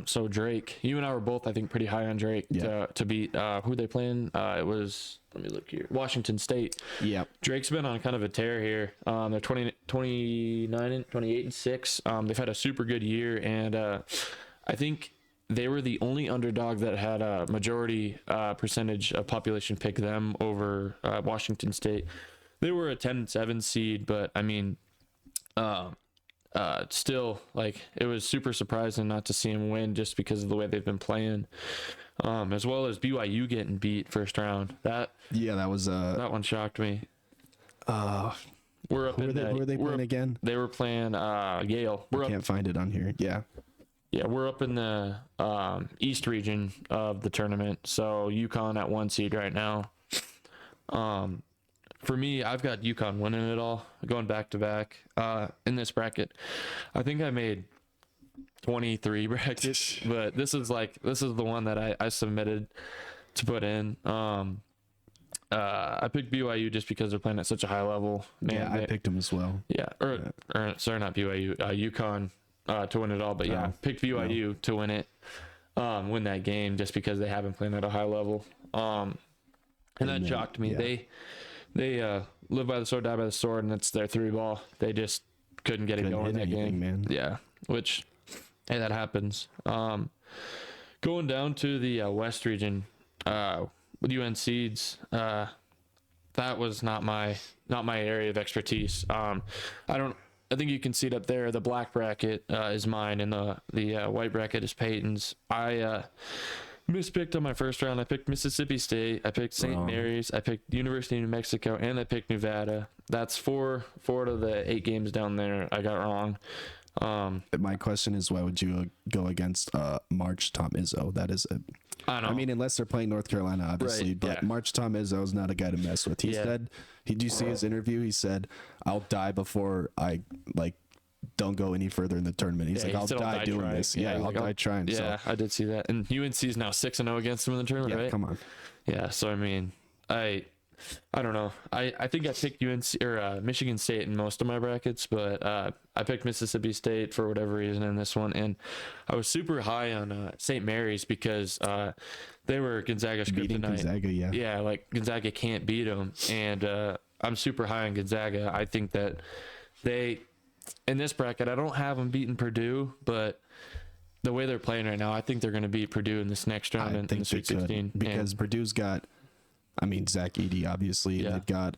So Drake, you and I were both, I think, pretty high on Drake to beat who they playing. It was, let me look here, Washington State. Yep. Drake's been on kind of a tear here. They're 28-6. They've had a super good year, and I think they were the only underdog that had a majority percentage of population pick them over Washington State. They were a 10-7 seed, but I mean, still, like, it was super surprising not to see them win just because of the way they've been playing, as well as BYU getting beat first round. That was that one shocked me. We're up who in were they playing again? They were playing Yale. I can't find it on here. Yeah, we're up in the East region of the tournament. So UConn at 1 seed right now. For me, I've got UConn winning it all, going back to back in this bracket. I think I made 23 brackets, but this is the one that I submitted to put in. I picked BYU just because they're playing at such a high level. Man, I picked them as well. Yeah, or sorry, not BYU, UConn to win it all. But yeah, picked BYU to win it, win that game just because they have been playing at a high level. And that shocked me. Yeah. They live by the sword, die by the sword, and it's their 3-ball. They just couldn't get it going in that game, man. Yeah, which, hey, that happens. Going down to the West region, with UNC's, that was not my area of expertise. I think you can see it up there. The black bracket is mine, and the white bracket is Peyton's. I mispicked on my first round. I picked Mississippi State. I picked St. Mary's. I picked University of New Mexico, and I picked Nevada. That's four of the 8 games down there I got wrong. My question is, why would you go against March Tom Izzo? That is it. I mean, unless they're playing North Carolina, obviously. Right, but March Tom Izzo is not a guy to mess with. He said, did you see his interview? He said, "I'll die before I don't go any further in the tournament." He's like, "I'll die doing trying." this." Yeah, I'll die trying. Yeah, so. I did see that. And UNC is now 6-0 against them in the tournament, right? Come on. Yeah, so I mean, I don't know. I think I picked UNC or Michigan State in most of my brackets, but I picked Mississippi State for whatever reason in this one, and I was super high on St. Mary's because they were Gonzaga's Beating kryptonite. Gonzaga, Yeah, like Gonzaga can't beat them, and I'm super high on Gonzaga. I think that they, in this bracket, I don't have them beating Purdue, but the way they're playing right now, I think they're going to beat Purdue in this next round in the Sweet 16. Because Purdue's got, Zach Edey, obviously. Yeah. They've got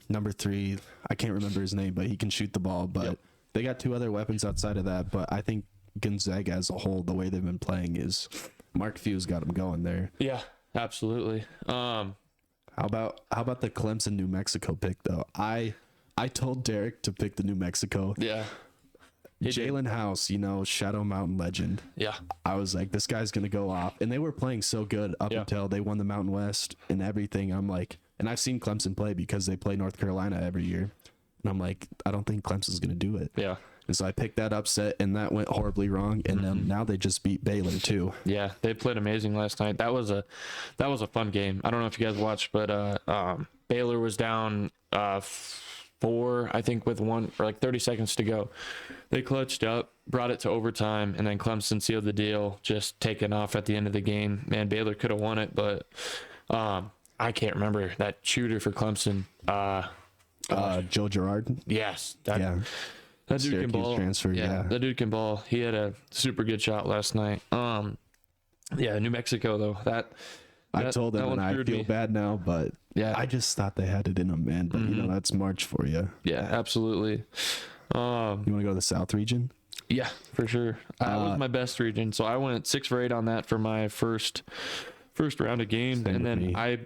number 3. I can't remember his name, but he can shoot the ball. But they got 2 other weapons outside of that. But I think Gonzaga as a whole, the way they've been playing is Mark Few's got them going there. Yeah, absolutely. How about the Clemson New Mexico pick though? I told Derek to pick the New Mexico. Yeah. Jalen House, Shadow Mountain legend. Yeah. I was like, this guy's going to go off. And they were playing so good up until they won the Mountain West and everything. I'm like, and I've seen Clemson play because they play North Carolina every year. And I'm like, I don't think Clemson's going to do it. Yeah. And so I picked that upset, and that went horribly wrong. And then now they just beat Baylor too. Yeah, they played amazing last night. That was a fun game. I don't know if you guys watched, but Baylor was down 4, I think, with 30 seconds to go. They clutched up, brought it to overtime, and then Clemson sealed the deal, just taking off at the end of the game. Man, Baylor could have won it, but I can't remember that shooter for Clemson. Joe Girard. Yes. That dude Syracuse can ball. Transfer, yeah. That dude can ball. He had a super good shot last night. New Mexico though. I told them, and I feel bad now, but I just thought they had it in them, man. But that's March for you. Yeah, absolutely. You want to go to the South region? Yeah, for sure. That was my best region, so I went 6 for 8 on that for my first round of games, and then I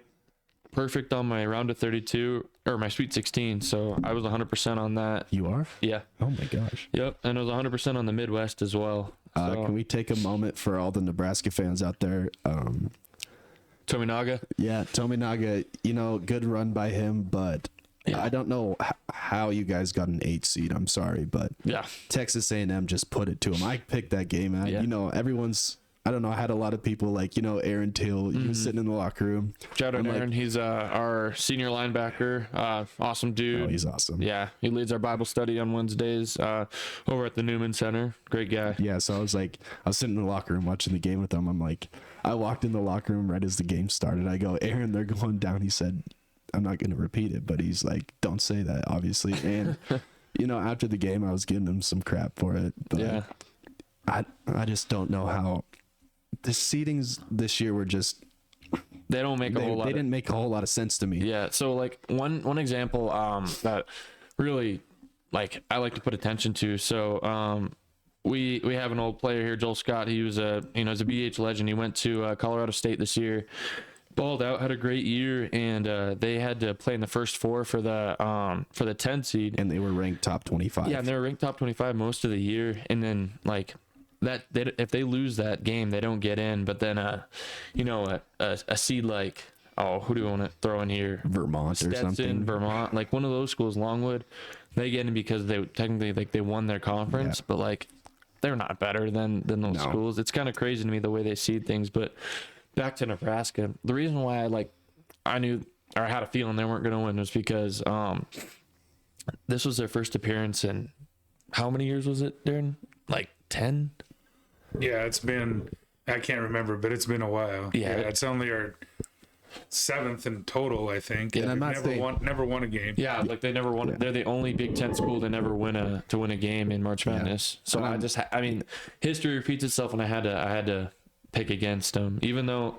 perfect on my round of 32 or my Sweet 16. So I was 100% on that. You are? Yeah. Oh my gosh. Yep, and I was 100% on the Midwest as well. So, can we take a moment for all the Nebraska fans out there? Tominaga? Yeah, Tominaga, good run by him, but I don't know how you guys got an 8 seed. I'm sorry, but Texas A&M just put it to him. I picked that game, and everyone's, I don't know, I had a lot of people like, Aaron Till, he was sitting in the locker room. Shout out Aaron. He's our senior linebacker. Awesome dude. Oh, he's awesome. Yeah, he leads our Bible study on Wednesdays over at the Newman Center. Great guy. Yeah, so I was sitting in the locker room watching the game with him. I'm like, I walked in the locker room right as the game started. I go, Aaron, they're going down. He said, I'm not going to repeat it, but he's like, don't say that, obviously. And, after the game, I was giving him some crap for it. But I just don't know how the seedings this year were just, they don't make a whole lot. They didn't make a whole lot of sense to me. Yeah. So like one example that really I like to put attention to. So we have an old player here, Joel Scott. He was he's a BH legend. He went to Colorado State this year, balled out, had a great year, and they had to play in the first 4 for the 10 seed. And they were ranked top 25. Yeah, and they were ranked top 25 most of the year, and then if they lose that game, they don't get in. But then a seed like, who do we want to throw in here? Vermont or Stetson, something. Vermont, like one of those schools, Longwood, they get in because they technically they won their conference, but they're not better than those No. schools. It's kind of crazy to me the way they see things. But back to Nebraska, the reason why I knew or I had a feeling they weren't going to win was because this was their first appearance in how many years was it, Darren? Like 10? Yeah, it's been, I can't remember, but it's been a while. Yeah. It's only our 7th in total, I think. And I'm We've not saying- never won a game. Yeah, like they never won. Yeah. They're the only Big Ten school to never win a game in March Madness. So I mean, history repeats itself, and I had to pick against them, even though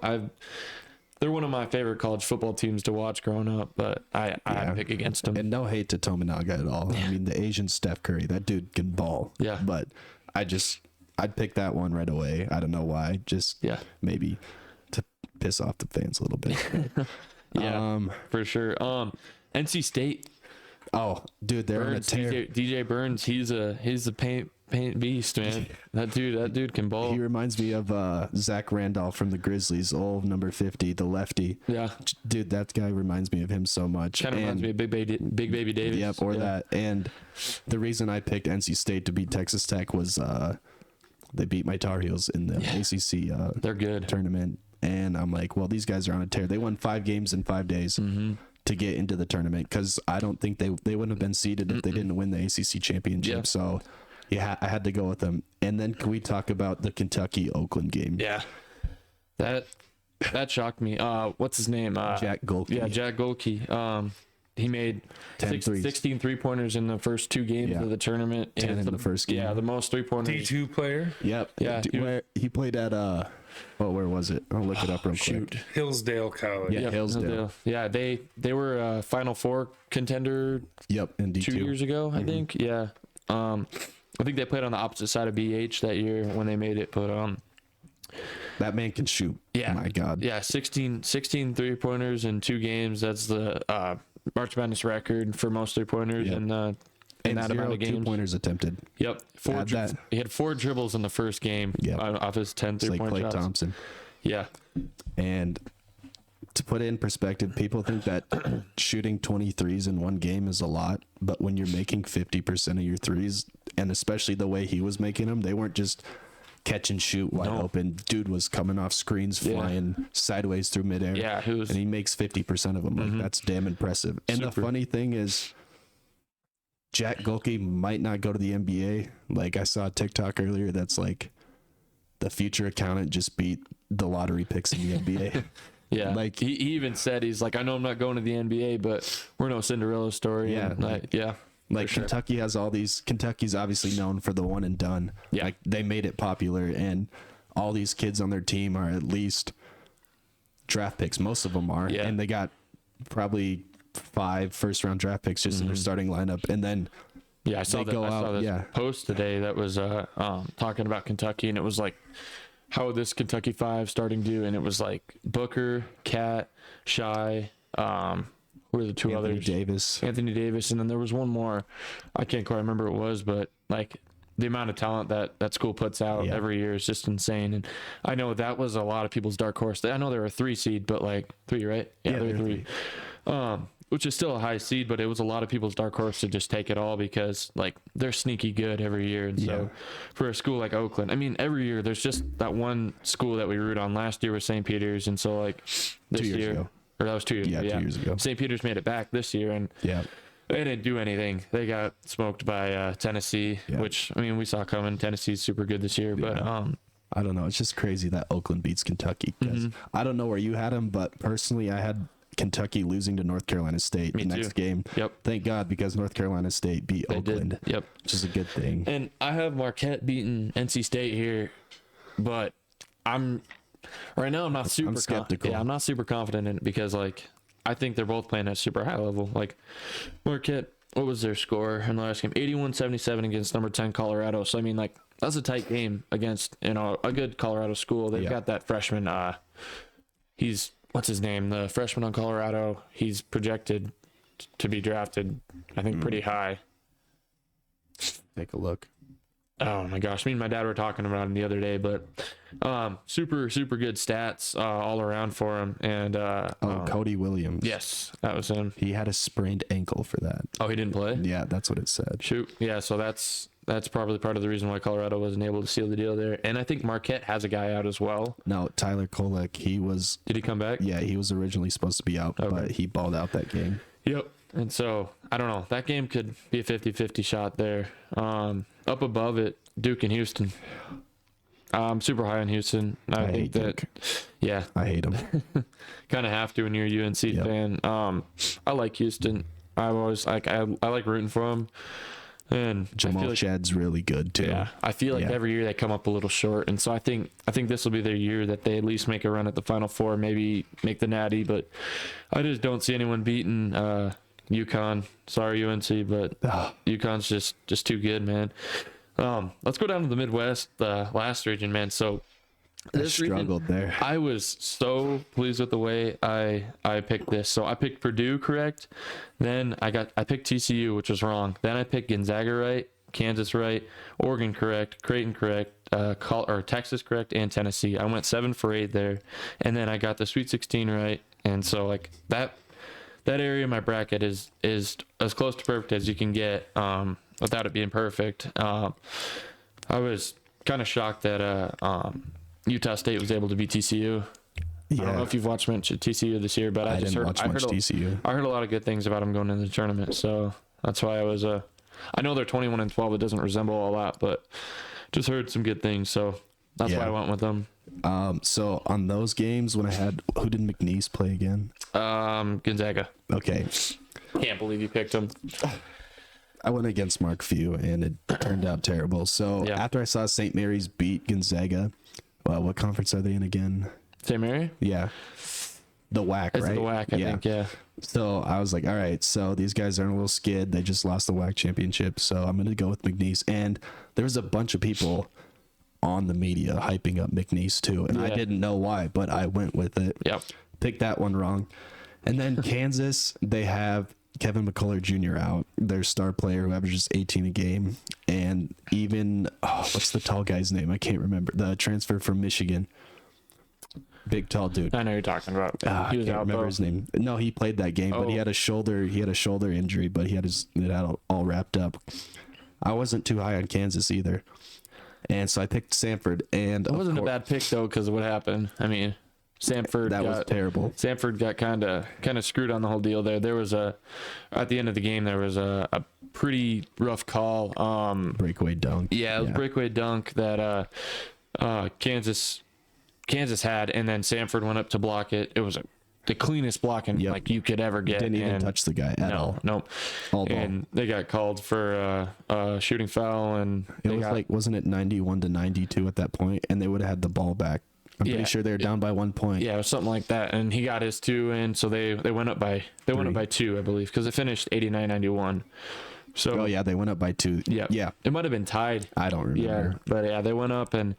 they're one of my favorite college football teams to watch growing up. But I had to pick against them. And no hate to Tominaga at all. I mean, the Asian Steph Curry, that dude can ball. Yeah. But I'd pick that one right away. I don't know why. Just maybe to piss off the fans a little bit. Yeah, for sure. NC State. Oh, dude, they're on a Burns, tear. DJ Burns, he's a paint beast, man. That dude can ball. He reminds me of Zach Randolph from the Grizzlies, old number 50, the lefty. Yeah, Dude, that guy reminds me of him so much. kind of reminds me of Big Baby Davis. Yep, that. And the reason I picked NC State to beat Texas Tech was they beat my Tar Heels in the ACC They're good. tournament. And I'm like, well, these guys are on a tear. They won 5 games in 5 days to get into the tournament because I don't think they wouldn't have been seeded if they didn't win the ACC championship. Yeah. So, yeah, I had to go with them. And then can we talk about the Kentucky-Oakland game? Yeah, that shocked me. What's his name? Jack Golke. Yeah, Jack Golke. He made 16 3-pointers in the first 2 games of the tournament. 10 and in the first game. Yeah, the most 3-pointers. D2 player, Yep. Yeah, Where he played at where was it? I'll look it up real quick. Hillsdale College. Yeah, Hillsdale. Yeah, they were a Final Four contender Yep, and D2. 2 years ago, I think. Yeah. I think they played on the opposite side of BH that year when they made it, but That man can shoot. yeah. My God. Yeah, 16 3-pointers in 2 games. That's the March Madness record for most 3-pointers Yep. in that And amount 0 of games. 2-pointers attempted. Yep. Add that. He had 4 dribbles in the first game Yep. off his 10 It's like 3-point Klay shots. Thompson. Yeah. And to put it in perspective, people think that shooting 23s in one game is a lot, but when you're making 50% of your threes, and especially the way he was making them, they weren't just catch and shoot wide open. Dude was coming off screens, flying sideways through midair. Yeah, and he makes 50% of them. Like, that's damn impressive. And the funny thing is, Jack Golke might not go to the NBA. Like, I saw a TikTok earlier that's like, the future accountant just beat the lottery picks in the NBA. Yeah. Like, he even said, he's like, I know I'm not going to the NBA, but we're no Cinderella story. Yeah, And, like sure. Kentucky has all these. Kentucky's obviously known for the one and done. Yeah. Like, they made it popular, and all these kids on their team are at least draft picks. Most of them are. Yeah. And they got probably 5 first-round draft picks just in their starting lineup. And then Yeah, I saw They go out, this post today that was talking about Kentucky, and it was like, how would this Kentucky 5 starting do? And it was like Booker, Cat, Shy, who were the 2 Anthony others? Davis. Anthony Davis, and then there was one more. I can't quite remember who it was, but like the amount of talent that school puts out every year is just insane. And I know that was a lot of people's dark horse. I know they were a 3 seed, but like 3, right? Yeah, they were 3. Which is still a high seed, but it was a lot of people's dark horse to just take it all because like they're sneaky good every year. And so for a school like Oakland, I mean, every year there's just that one school that we root on. Last year was St. Peter's, and so like this 2 years year, ago. or that was 2 years ago. Yeah, 2 years ago. St. Peter's made it back this year, and Yeah. they didn't do anything. They got smoked by Tennessee, which I mean we saw coming. Tennessee's super good this year, but I don't know. It's just crazy that Oakland beats Kentucky. 'Cause I don't know where you had them, but personally, I had Kentucky losing to North Carolina State the next game. Yep. Thank God, because North Carolina State beat They Oakland. did. Yep. Which is a good thing. And I have Marquette beating NC State here, but I'm not super skeptical. Yeah, I'm not super confident in it because like I think they're both playing at super high level. Like Marquette, what was their score in the last game? 81-77 against number 10 Colorado. So I mean like that's a tight game against a good Colorado school. They've got that freshman he's what's his name? The freshman on Colorado. He's projected to be drafted, I think, pretty high. Take a look. Oh my gosh, me and my dad were talking about him the other day, but super good stats all around for him. And Cody Williams. yes, that was him. He had a sprained ankle for that. Oh, he didn't play? Yeah, that's what it said. Shoot. Yeah, so that's that's probably part of the reason why Colorado wasn't able to seal the deal there. And I think Marquette has a guy out as well. No, Tyler Kolek, Did he come back? yeah, he was originally supposed to be out, Okay. but he balled out that game. Yep. And so, I don't know. That game could be a 50-50 shot there. Up above it, Duke and Houston. I'm super high on Houston. I think hate that, Duke. yeah, I hate him. kind of have to when you're a UNC Yep. fan. I like Houston. I like rooting for them. And I Jamal feel like, Chad's really good too. yeah, I feel like Yeah. every year they come up a little short, and so I think this will be their year that they at least make a run at the Final Four, maybe make the Natty. But I just don't see anyone beating UConn. Sorry, UNC, but Ah. UConn's just too good, man. Let's go down to the Midwest, the last region, man. So I this region, struggled there. I was so pleased with the way I picked this. So I picked Purdue correct. Then I picked TCU, which was wrong. Then I picked Gonzaga right, Kansas right, Oregon correct, Creighton correct, Texas correct, and Tennessee. I went 7 for 8 there, and then I got the Sweet 16 right. And so like that area of my bracket is as close to perfect as you can get without it being perfect. I was kind of shocked that Utah State was able to beat TCU. I don't know if you've watched much of TCU this year, but I just didn't heard watch much TCU. I heard a lot of good things about them going into the tournament, so that's why I was I know they're 21-12. It doesn't resemble a lot, but just heard some good things, so that's why I went with them. So on those games when I had, who did McNeese play again? Gonzaga. Okay. Can't believe you picked them. I went against Mark Few and it turned out terrible. So Yeah. after I saw St. Mary's beat Gonzaga, what conference are they in again? St. Mary? Yeah. The WAC, It's right? the WAC, I think, yeah. So I was like, all right, so these guys are a little skid. They just lost the WAC championship. So I'm going to go with McNeese. And there was a bunch of people on the media hyping up McNeese too. And I Yeah. didn't know why, but I went with it. Yep. Picked that one wrong. And then Kansas, they have Kevin McCullough Jr. out, their star player who averages 18 a game. And even, what's the tall guy's name? I can't remember. The transfer from Michigan. Big tall dude. I know who you're talking about. He I was can't out, remember though. his name. No, he played that game, but he Oh. had a shoulder injury, but it had all wrapped up. I wasn't too high on Kansas either. And so I picked Samford, and It wasn't a bad pick, though, because of what happened. I mean, Samford was terrible. Samford got kind of screwed on the whole deal there. There was at the end of the game, there was a pretty rough call. Breakaway dunk. Yeah, it was a breakaway dunk that Kansas had, and then Samford went up to block it. It was the cleanest blocking like you could ever get. Didn't even and touch the guy at all. Nope. All ball. And they got called for a shooting foul, and It was wasn't it 91-92 at that point, and they would have had the ball back. I'm pretty sure they were down by 1 point. Yeah, it was something like that, and he got his 2 in, so they went up by 2, I believe, because it finished 89-91. So Oh yeah, they went up by 2. yeah, it might have been tied. I don't remember. Yeah, but yeah, they went up, and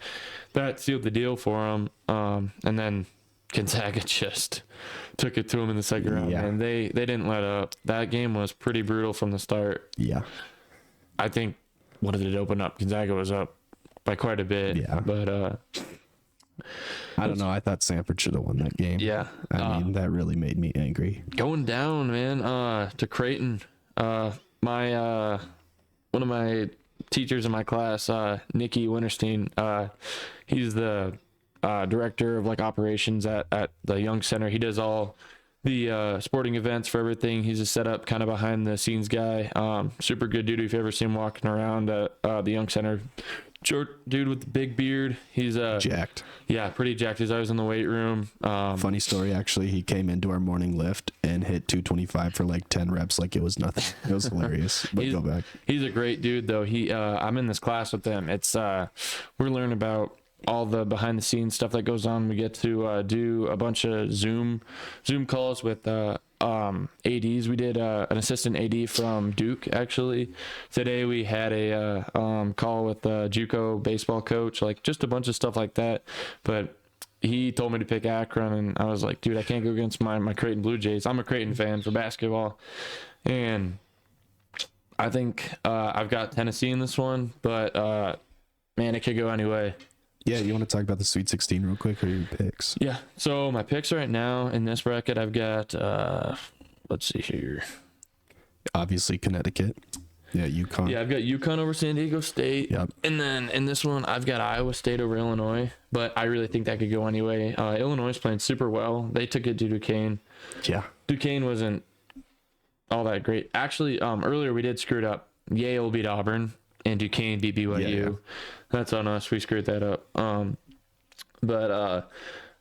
that sealed the deal for them. And then Gonzaga just took it to them in the second round, and they didn't let up. That game was pretty brutal from the start. Yeah. I think what did it open up? Gonzaga was up by quite a bit. Yeah. But I don't know. I thought Samford should have won that game. yeah, I mean, that really made me angry. going down, man, to Creighton. My one of my teachers in my class, Nikki Winterstein, he's the director of like operations at the Young Center. He does all the sporting events for everything. He's a setup kind of behind the scenes guy. Super good dude if you've ever seen him walking around at the Young Center. Short dude with the big beard. He's Jacked. yeah, pretty jacked. He's always in the weight room. Funny story, actually. He came into our morning lift and hit 225 for like 10 reps like it was nothing. It was hilarious. But go back. He's a great dude, though. I'm in this class with him. It's we're learning about all the behind the scenes stuff that goes on. We get to do a bunch of Zoom calls with ADs. We did an assistant AD from Duke, actually. Today we had a call with the JUCO baseball coach, like just a bunch of stuff like that. But he told me to pick Akron, and I was like, dude, I can't go against my Creighton Blue Jays. I'm a Creighton fan for basketball, and I think I've got Tennessee in this one, but man, it could go anyway. Yeah, you want to talk about the Sweet 16 real quick, or your picks? Yeah, so my picks right now in this bracket, I've got, let's see here. Obviously, Connecticut. Yeah, UConn. Yeah, I've got UConn over San Diego State. Yep. And then in this one, I've got Iowa State over Illinois. But I really think that could go anyway. Illinois is playing super well. They took it to Duquesne. Yeah. Duquesne wasn't all that great. Actually, earlier we did screw it up. Yale beat Auburn and Duquesne beat BYU. Yeah. That's on us. We screwed that up. But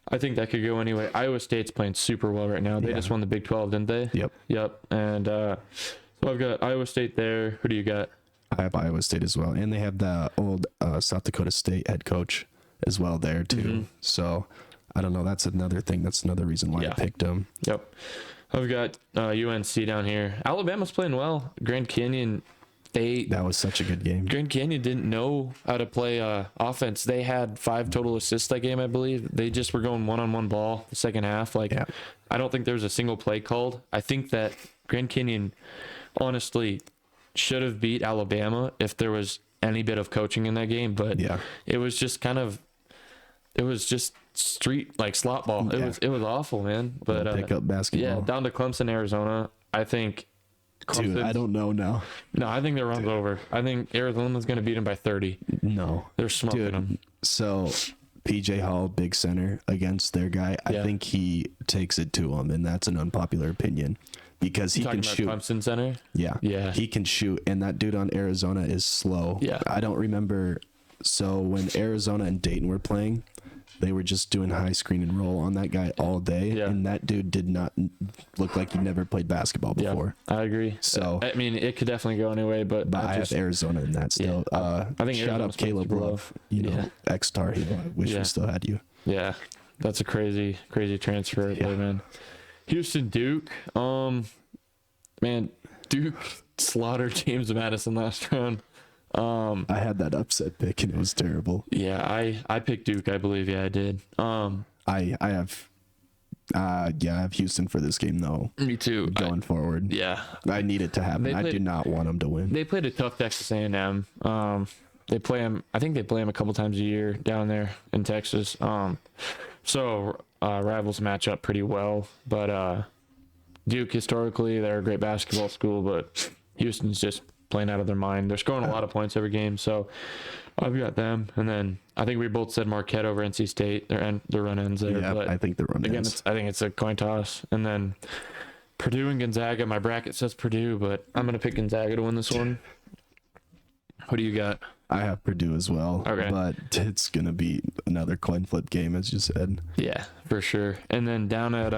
I think that could go anyway. Iowa State's playing super well right now. They just won the Big 12, didn't they? Yep. And so I've got Iowa State there. Who do you got? I have Iowa State as well. And they have the old South Dakota State head coach as well there, too. Mm-hmm. So, I don't know. That's another thing. That's another reason why I picked them. Yep. I've got UNC down here. Alabama's playing well. Grand Canyon, that was such a good game. Grand Canyon didn't know how to play offense. They had 5 total assists that game, I believe. They just were going one-on-one ball the second half. I don't think there was a single play called. I think that Grand Canyon honestly should have beat Alabama if there was any bit of coaching in that game, but it was just street like slot ball. It was awful, man. But pick up basketball. Yeah, down to Clemson, Arizona. I think Dude, I don't know now. No, I think their run's over. I think Arizona's going to beat them by 30. No. They're smoking them. So, PJ Hall, big center against their guy. I think he takes it to him, and that's an unpopular opinion because he can shoot. Clemson center? Yeah. He can shoot, and that dude on Arizona is slow. Yeah. I don't remember. So, when Arizona and Dayton were playing, they were just doing high screen and roll on that guy all day, and that dude did not look like he never played basketball before. Yeah, I agree. So I mean, it could definitely go anyway, but I have Arizona in that still. I think shout out Caleb Love, ex-Tar Heel. I wish we still had you. Yeah, that's a crazy transfer right there, man. Houston Duke, man, Duke slaughtered James Madison last round. I had that upset pick and it was terrible. Yeah, I picked Duke, I believe. Yeah, I did. I have Houston for this game though. Me too. Going forward. Yeah. I need it to happen. I do not want them to win. They played a tough Texas A&M. They play them. I think they play them a couple times a year down there in Texas. So rivals match up pretty well. But Duke historically, they're a great basketball school, but Houston's just playing out of their mind. They're scoring a lot of points every game, so I've got them. And then I think we both said Marquette over NC State. Their run ends there. Yeah, but I think the run ends. I think it's a coin toss. And then Purdue and Gonzaga. My bracket says Purdue, but I'm gonna pick Gonzaga to win this one. What do you got? I have Purdue as well. Okay, but it's gonna be another coin flip game, as you said. Yeah, for sure. And then down at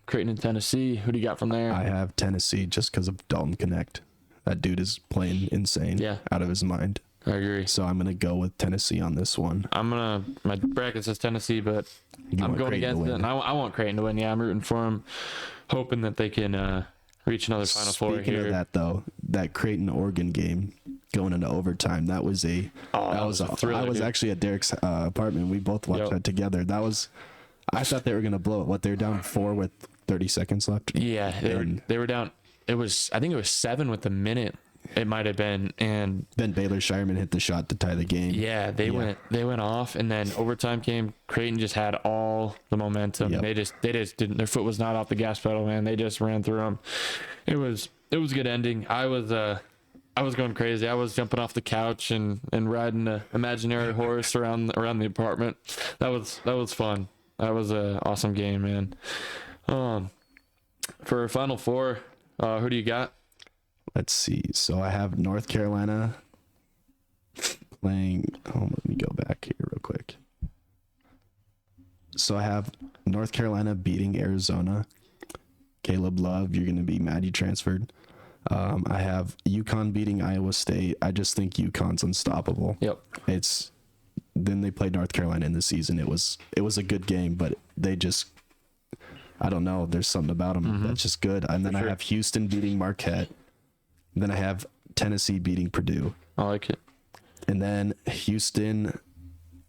Creighton in Tennessee, who do you got from there? I have Tennessee just because of Dalton Connect. That dude is playing insane, out of his mind. I agree. So I'm gonna go with Tennessee on this one. My bracket says Tennessee, but I'm going against it. And I want Creighton to win. Yeah, I'm rooting for them, hoping that they can reach another Final Four here. Speaking of that, though, that Creighton Oregon game going into overtime, that was a thriller. I was actually at Derek's apartment. We both watched that together. I thought they were gonna blow it. They were down 4 with 30 seconds left. Yeah, they were down. I think it was 7 with a minute. It might have been, and then Baylor Shireman hit the shot to tie the game. Yeah, they went off, and then overtime came. Creighton just had all the momentum. They just didn't. Their foot was not off the gas pedal, man. They just ran through them. It was a good ending. I was going crazy. I was jumping off the couch and riding an imaginary horse around the apartment. That was fun. That was an awesome game, man. For Final Four, who do you got? Let's see. So I have North Carolina playing. Let me go back here real quick. So I have North Carolina beating Arizona. Caleb Love, you're going to be mad you transferred. I have UConn beating Iowa State. I just think UConn's unstoppable. Yep. Then they played North Carolina in the season. It was a good game, but they just, I don't know. There's something about them that's just good. And then I have Houston beating Marquette. Then I have Tennessee beating Purdue. I like it. And then Houston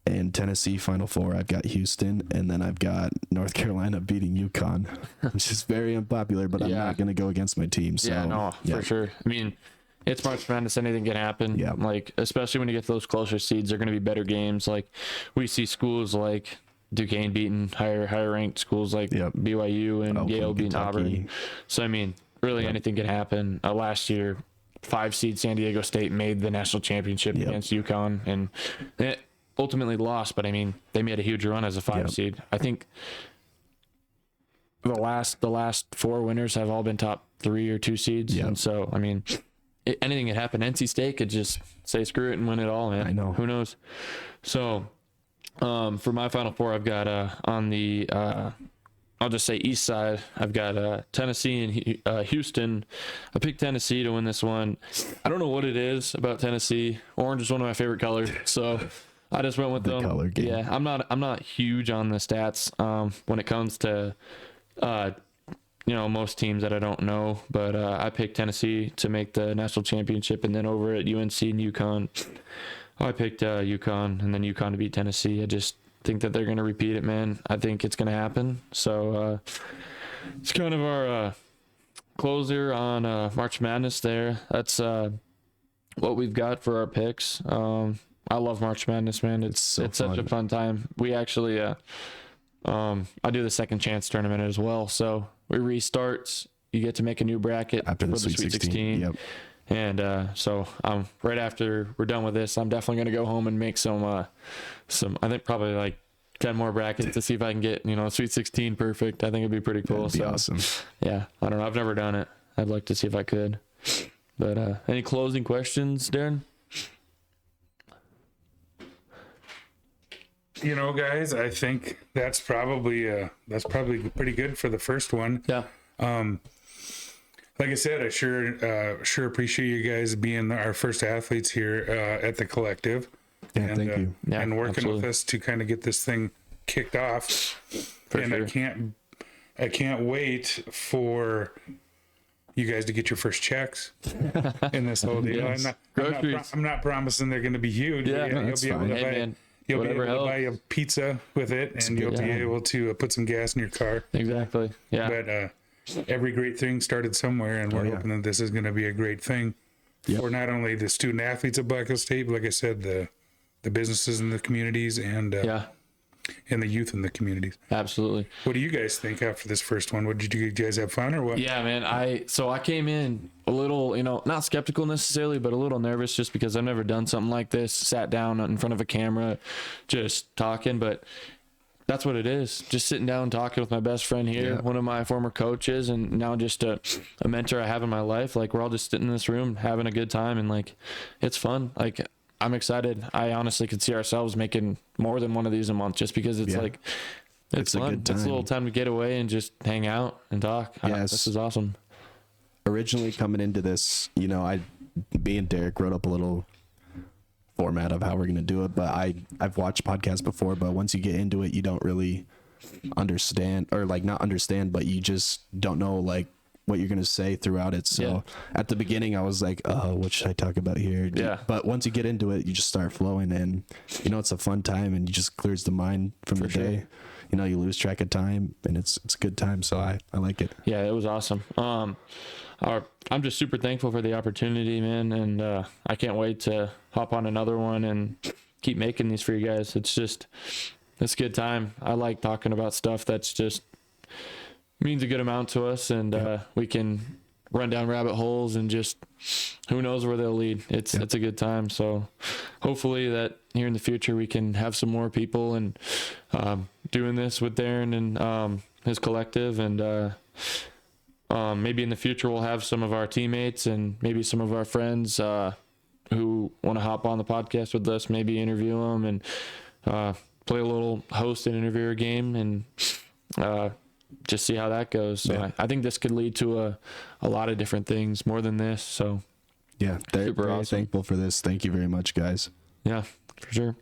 and Tennessee Final Four. I've got Houston, and then I've got North Carolina beating UConn, which is very unpopular, but I'm not going to go against my team. So, for sure. I mean, it's March Madness. Anything can happen. Yeah. Like, especially when you get to those closer seeds, they're going to be better games. Like, we see schools like Duquesne beating higher ranked schools like BYU and Yale beating Auburn. So, I mean, really anything can happen. Last year, 5 seed San Diego State made the national championship against UConn, and it ultimately lost. But I mean, they made a huge run as a 5 seed. I think the last 4 winners have all been top 3 or 2 seeds, and so I mean, anything could happen. NC State could just say screw it and win it all, man. I know. Who knows? So, for my Final Four, I've got on the I'll just say east side, I've got Tennessee and Houston. I picked Tennessee to win this one. I don't know what it is about Tennessee. Orange is one of my favorite colors, so I just went with them. Color game. Yeah, I'm not huge on the stats when it comes to most teams that I don't know, but I picked Tennessee to make the national championship, and then over at UNC and UConn, I picked UConn, and then UConn to beat Tennessee. I just think that they're going to repeat it, man. I think it's going to happen. So it's kind of our closer on March Madness there. That's what we've got for our picks. I love March Madness, man. It's such a fun time. We actually I do the second chance tournament as well. So we restart. You get to make a new bracket after the for Sweet 16. Yep. And so right after we're done with this, I'm definitely going to go home and make some I think probably like 10 more brackets to see if I can get, Sweet 16 perfect. I think it'd be pretty cool. That'd be awesome. Yeah. I don't know. I've never done it. I'd like to see if I could. But any closing questions, Darren? Guys, I think that's probably pretty good for the first one. Yeah. Like I said, I sure appreciate you guys being our first athletes here at the collective. Yeah, and, thank you. Yeah, and working absolutely. with us to kind of get this thing kicked off. For and sure. I can't wait for you guys to get your first checks in this whole deal. Yes. I'm not promising they're going to be huge. Yeah, but that's you'll be able to fine. buy. Hey, man, You'll be whatever able to buy helps. a pizza with it, and you'll be able to put some gas in your car. Exactly. Yeah. But every great thing started somewhere, and we're hoping that this is going to be a great thing for not only the student athletes of Black Hills State, but like I said, the businesses in the communities and the youth in the communities. Absolutely. What do you guys think after this first one? Did you guys have fun or what? Yeah, man. I came in a little, not skeptical necessarily, but a little nervous just because I've never done something like this, sat down in front of a camera, just talking. But that's what it is. Just sitting down, talking with my best friend here, one of my former coaches, and now just a mentor I have in my life. Like, we're all just sitting in this room having a good time, and like, it's fun. Like, I'm excited. I honestly could see ourselves making more than one of these a month just because it's like, it's fun. a good time. It's a little time to get away and just hang out and talk. Yes. This is awesome. Originally coming into this, me and Derek wrote up a little format of how we're going to do it, but I've watched podcasts before, but once you get into it, you don't really understand, or like not understand, but you just don't know like what you're going to say throughout it. So at the beginning I was like, oh, what should I talk about here? Yeah. But once you get into it, you just start flowing, and it's a fun time, and you just clears the mind from the day. You lose track of time, and it's a good time. So I like it. Yeah, it was awesome. I'm just super thankful for the opportunity, man. And I can't wait to hop on another one and keep making these for you guys. It's a good time. I like talking about stuff that's just means a good amount to us, and we can run down rabbit holes and just who knows where they'll lead. It's a good time. So hopefully that here in the future we can have some more people and doing this with Darren and his collective, and maybe in the future we'll have some of our teammates and maybe some of our friends who want to hop on the podcast with us, maybe interview them and play a little host and interviewer game, and just see how that goes. So I think this could lead to a lot of different things more than this. So yeah, they're super very awesome. thankful for this. Thank you very much, guys. Yeah, for sure.